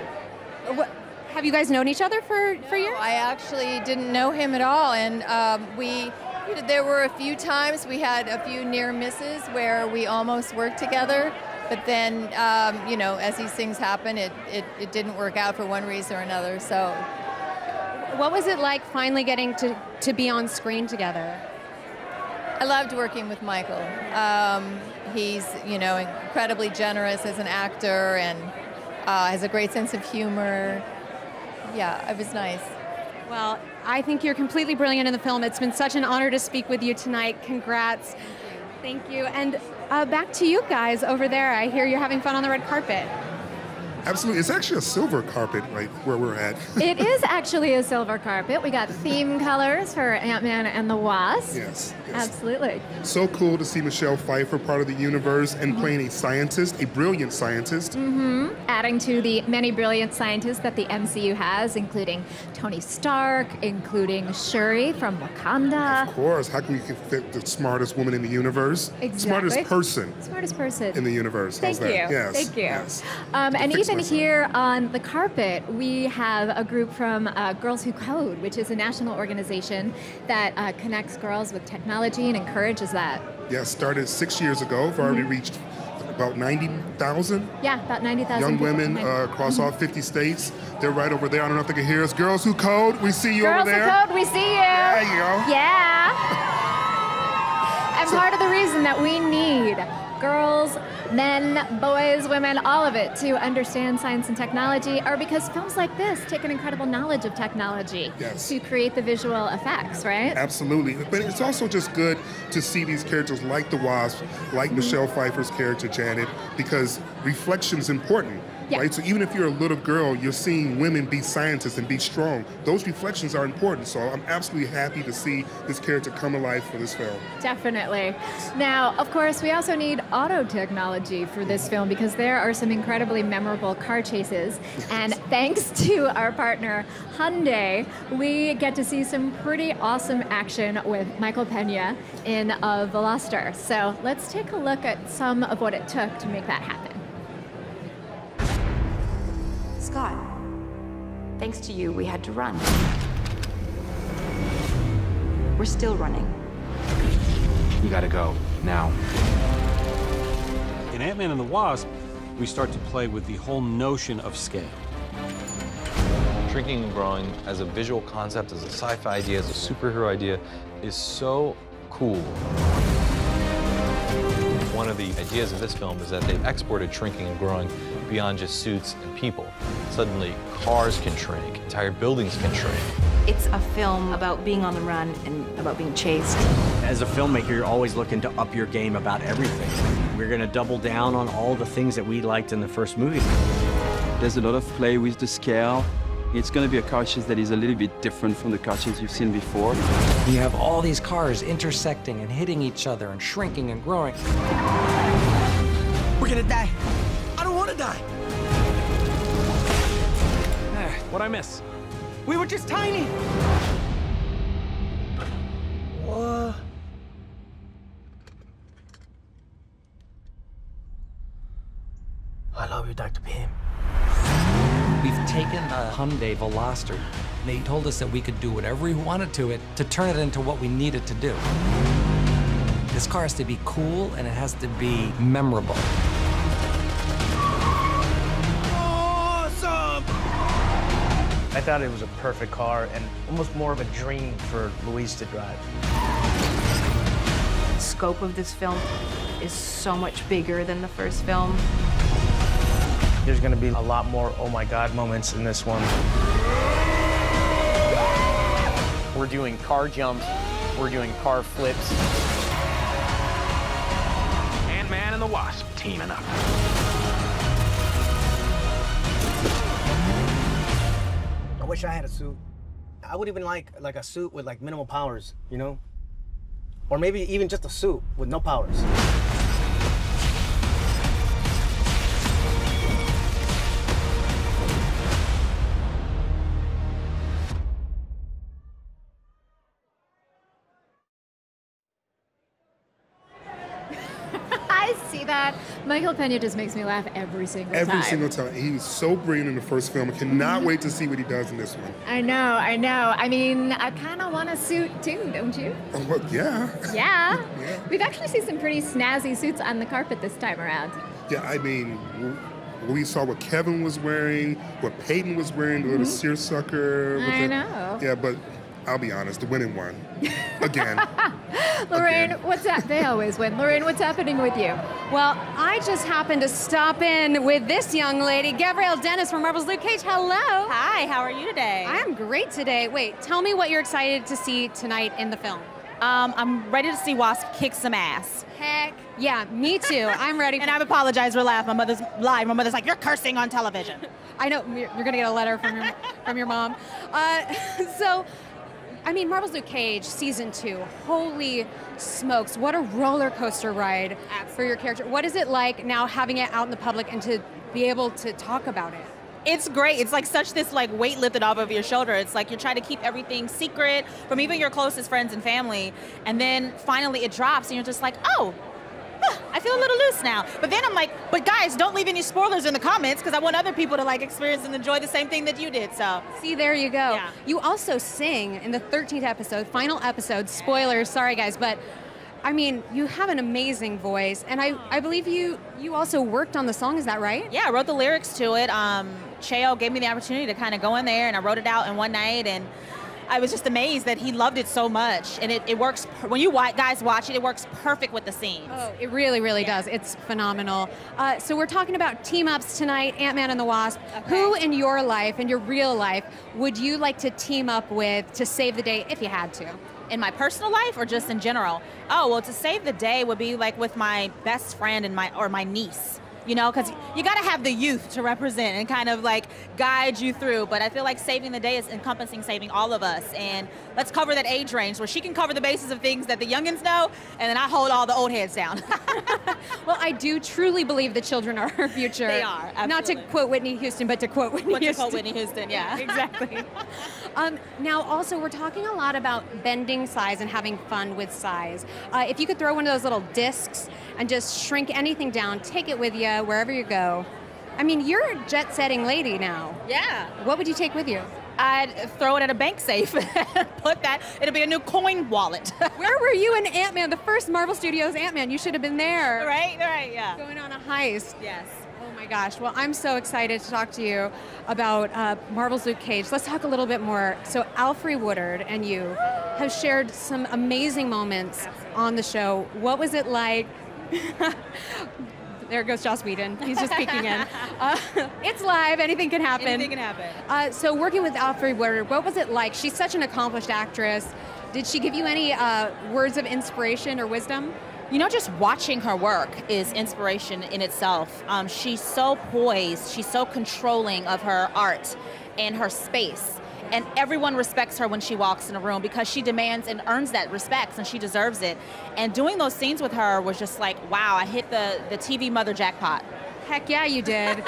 Have you guys known each other for years? I actually didn't know him at all, and there were a few times we had a few near misses where we almost worked together, but then you know, as these things happen, it didn't work out for one reason or another. So, what was it like finally getting to be on screen together? I loved working with Michael. He's, you know, incredibly generous as an actor and has a great sense of humor. Yeah, it was nice. Well, I think you're completely brilliant in the film. It's been such an honor to speak with you tonight. Congrats. Thank you. And back to you guys over there. I hear you're having fun on the red carpet. Absolutely. It's actually a silver carpet right where we're at. It is actually a silver carpet. We got theme colors for Ant-Man and the Wasp. Yes. Absolutely. So cool to see Michelle Pfeiffer part of the universe and playing a scientist, a brilliant scientist. Adding to the many brilliant scientists that the MCU has, including Tony Stark, including Shuri from Wakanda. Of course. How can we fit the smartest woman in the universe? Exactly. Smartest person. Smartest person. In the universe. How's Thank that? you. Yes. Thank you. Yes. And even here on the carpet, we have a group from Girls Who Code, which is a national organization that connects girls with technology and encourages that. Yes, started 6 years ago. We've already reached about 90,000. Yeah, about 90,000 young women across all 50 states. They're right over there. I don't know if they can hear us. Girls Who Code, we see you over there. Girls Who Code, we see you. There you go. Yeah. And part of the reason that we need girls, men, boys, women, all of it to understand science and technology are because films like this take an incredible knowledge of technology to create the visual effects, right? Absolutely. But it's also just good to see these characters like the Wasp, like Michelle Pfeiffer's character Janet, because reflection's important. Right? So even if you're a little girl, you're seeing women be scientists and be strong. Those reflections are important. So I'm absolutely happy to see this character come alive for this film. Definitely. Now, of course, we also need auto technology for this film because there are some incredibly memorable car chases. And thanks to our partner, Hyundai, we get to see some pretty awesome action with Michael Pena in Veloster. So let's take a look at some of what it took to make that happen. Scott, thanks to you, we had to run. We're still running. You gotta go, now. In Ant-Man and the Wasp, we start to play with the whole notion of scale. Shrinking and growing as a visual concept, as a sci-fi idea, as a superhero idea, is so cool. One of the ideas of this film is that they've exported shrinking and growing beyond just suits and people. Suddenly, cars can shrink, entire buildings can shrink. It's a film about being on the run and about being chased. As a filmmaker, you're always looking to up your game about everything. We're going to double down on all the things that we liked in the first movie. There's a lot of play with the scale. It's going to be a car chase that is a little bit different from the car chase you've seen before. You have all these cars intersecting and hitting each other and shrinking and growing. We're gonna die. I don't want to die. What'd I miss? We were just tiny. What? I love you, Dr. Pym. We've taken a Hyundai Veloster. They told us that we could do whatever we wanted to it to turn it into what we needed to do. This car has to be cool and it has to be memorable. Awesome! I thought it was a perfect car and almost more of a dream for Louise to drive. The scope of this film is so much bigger than the first film. There's gonna be a lot more oh my God moments in this one. We're doing car jumps, we're doing car flips. Ant-Man and the Wasp teaming up. I wish I had a suit. I would even like a suit with like minimal powers, you know? Or maybe even just a suit with no powers. I see that. Michael Pena just makes me laugh every single time. Every single time. He was so brilliant in the first film. I cannot wait to see what he does in this one. I know, I know. I mean, I kind of want a suit too, don't you? Oh, well, yeah. Yeah. We've actually seen some pretty snazzy suits on the carpet this time around. Yeah, I mean, we saw what Kevin was wearing, what Peyton was wearing, the little seersucker. I know. Yeah, but I'll be honest, the winning one. Again. Lorraine, what's that? They always win. Lorraine, what's happening with you? Well, I just happened to stop in with this young lady, Gabrielle Dennis from Marvel's Luke Cage. Hello. Hi, how are you today? I'm great today. Wait, tell me what you're excited to see tonight in the film. I'm ready to see Wasp kick some ass. Heck yeah, me too. I'm ready. And I apologize for laughing. My mother's live. My mother's like, you're cursing on television. I know, you're gonna get a letter from your mom. So, I mean, Marvel's Luke Cage, season 2, holy smokes, what a roller coaster ride for your character. What is it like now having it out in the public and to be able to talk about it? It's great. It's like such this like weight lifted off of your shoulder. It's like you're trying to keep everything secret from even your closest friends and family. And then finally it drops and you're just like, oh, I feel a little loose now. But then I'm like, but guys, don't leave any spoilers in the comments because I want other people to like experience and enjoy the same thing that you did. So see, there you go. Yeah. You also sing in the 13th episode, final episode. Spoilers, sorry guys, but I mean, you have an amazing voice, and I believe you also worked on the song. Is that right? Yeah, I wrote the lyrics to it. Cheo gave me the opportunity to kind of go in there, and I wrote it out in one night, and I was just amazed that he loved it so much, and it works, when you guys watch it, it works perfect with the scenes. Oh, it really, really does. It's phenomenal. So we're talking about team-ups tonight, Ant-Man and the Wasp. Okay. Who in your life, in your real life, would you like to team up with to save the day if you had to? In my personal life or just in general? Oh, well, to save the day would be like with my best friend and my niece. You know, because you got to have the youth to represent and kind of like guide you through. But I feel like saving the day is encompassing saving all of us. And let's cover that age range where she can cover the bases of things that the youngins know, and then I hold all the old heads down. Well, I do truly believe the children are our future. They are, absolutely. Not to quote Whitney Houston, but to quote Whitney Houston. To quote Whitney Houston, yeah. Exactly. Now, also, we're talking a lot about bending size and having fun with size. If you could throw one of those little discs and just shrink anything down, take it with you wherever you go. I mean, you're a jet-setting lady now. Yeah. What would you take with you? I'd throw it at a bank safe. Put that, it'll be a new coin wallet. Where were you in Ant-Man, the first Marvel Studios Ant-Man? You should have been there. Right, yeah. Going on a heist. Yes. Oh my gosh, well, I'm so excited to talk to you about Marvel's Luke Cage. Let's talk a little bit more. So Alfre Woodard and you have shared some amazing moments on the show. What was it like? There goes Joss Whedon. He's just peeking in. It's live. Anything can happen. Anything can happen. So working with Alfre Woodard, what was it like? She's such an accomplished actress. Did she give you any words of inspiration or wisdom? You know, just watching her work is inspiration in itself. She's so poised. She's so controlling of her art and her space. and everyone respects her when she walks in a room because she demands and earns that respect, and she deserves it. And doing those scenes with her was just like, wow, I hit the TV mother jackpot. Heck yeah, you did.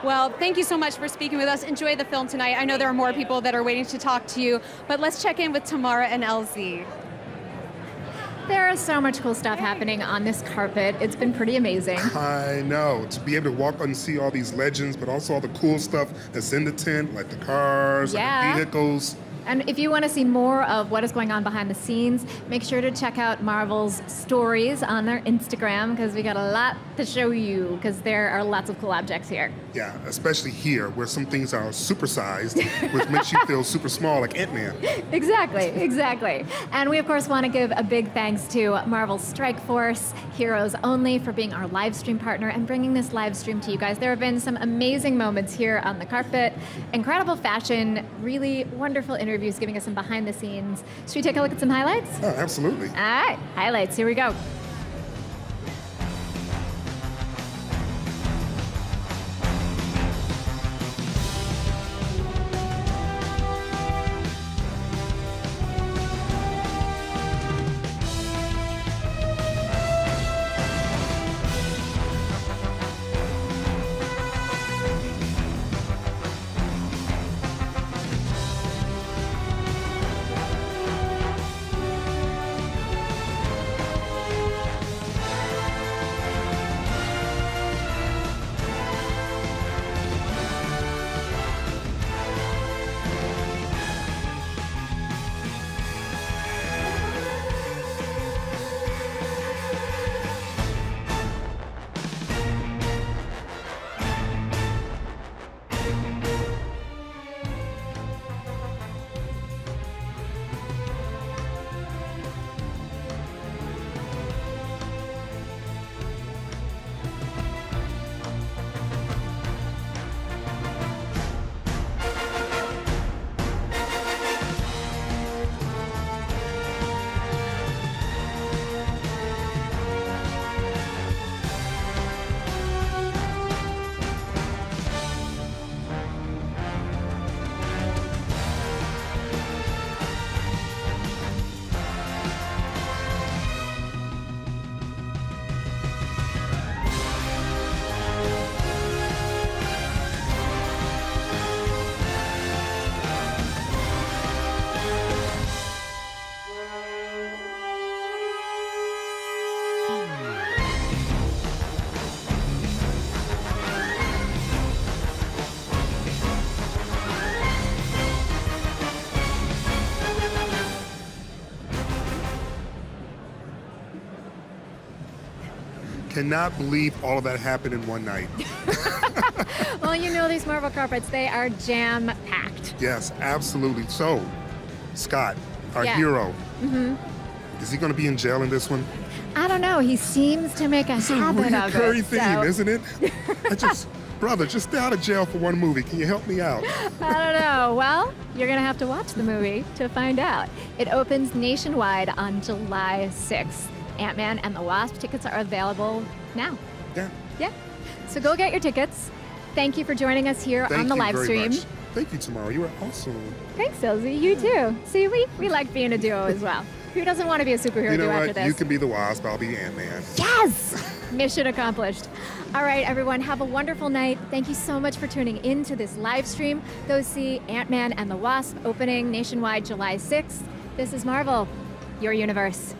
Well, thank you so much for speaking with us. Enjoy the film tonight. I know there are more people that are waiting to talk to you, but let's check in with Tamara and LZ. There is so much cool stuff happening on this carpet. It's been pretty amazing. I know. To be able to walk and see all these legends, but also all the cool stuff that's in the tent, like the cars, and the vehicles. And if you want to see more of what is going on behind the scenes, make sure to check out Marvel's stories on their Instagram, because we got a lot to show you, because there are lots of cool objects here. Yeah, especially here, where some things are supersized, which makes you feel super small, like Ant-Man. Exactly, exactly. And we, of course, want to give a big thanks to Marvel's Strike Force, Heroes Only, for being our live stream partner and bringing this live stream to you guys. There have been some amazing moments here on the carpet, incredible fashion, really wonderful interviews giving us some behind the scenes. Should we take a look at some highlights? Oh, absolutely. All right, highlights, here we go. Cannot believe all of that happened in one night. Well, you know these Marvel carpets, they are jam-packed. Yes, absolutely. So, Scott, our hero, is he going to be in jail in this one? I don't know. He seems to make a habit of it. It's a recurring theme, isn't it? Brother, just stay out of jail for one movie. Can you help me out? I don't know. Well, you're going to have to watch the movie to find out. It opens nationwide on July 6th. Ant-Man and the Wasp tickets are available now. Yeah. Yeah. So go get your tickets. Thank you for joining us here on the live stream. Much. Thank you, Tamara. You were awesome. Thanks, Ilzy. You too. See, we like being a duo as well. Who doesn't want to be a superhero duo after this? You can be the Wasp. I'll be Ant-Man. Yes! Mission accomplished. All right, everyone, have a wonderful night. Thank you so much for tuning into this live stream. Go see Ant-Man and the Wasp opening nationwide July 6th. This is Marvel, your universe.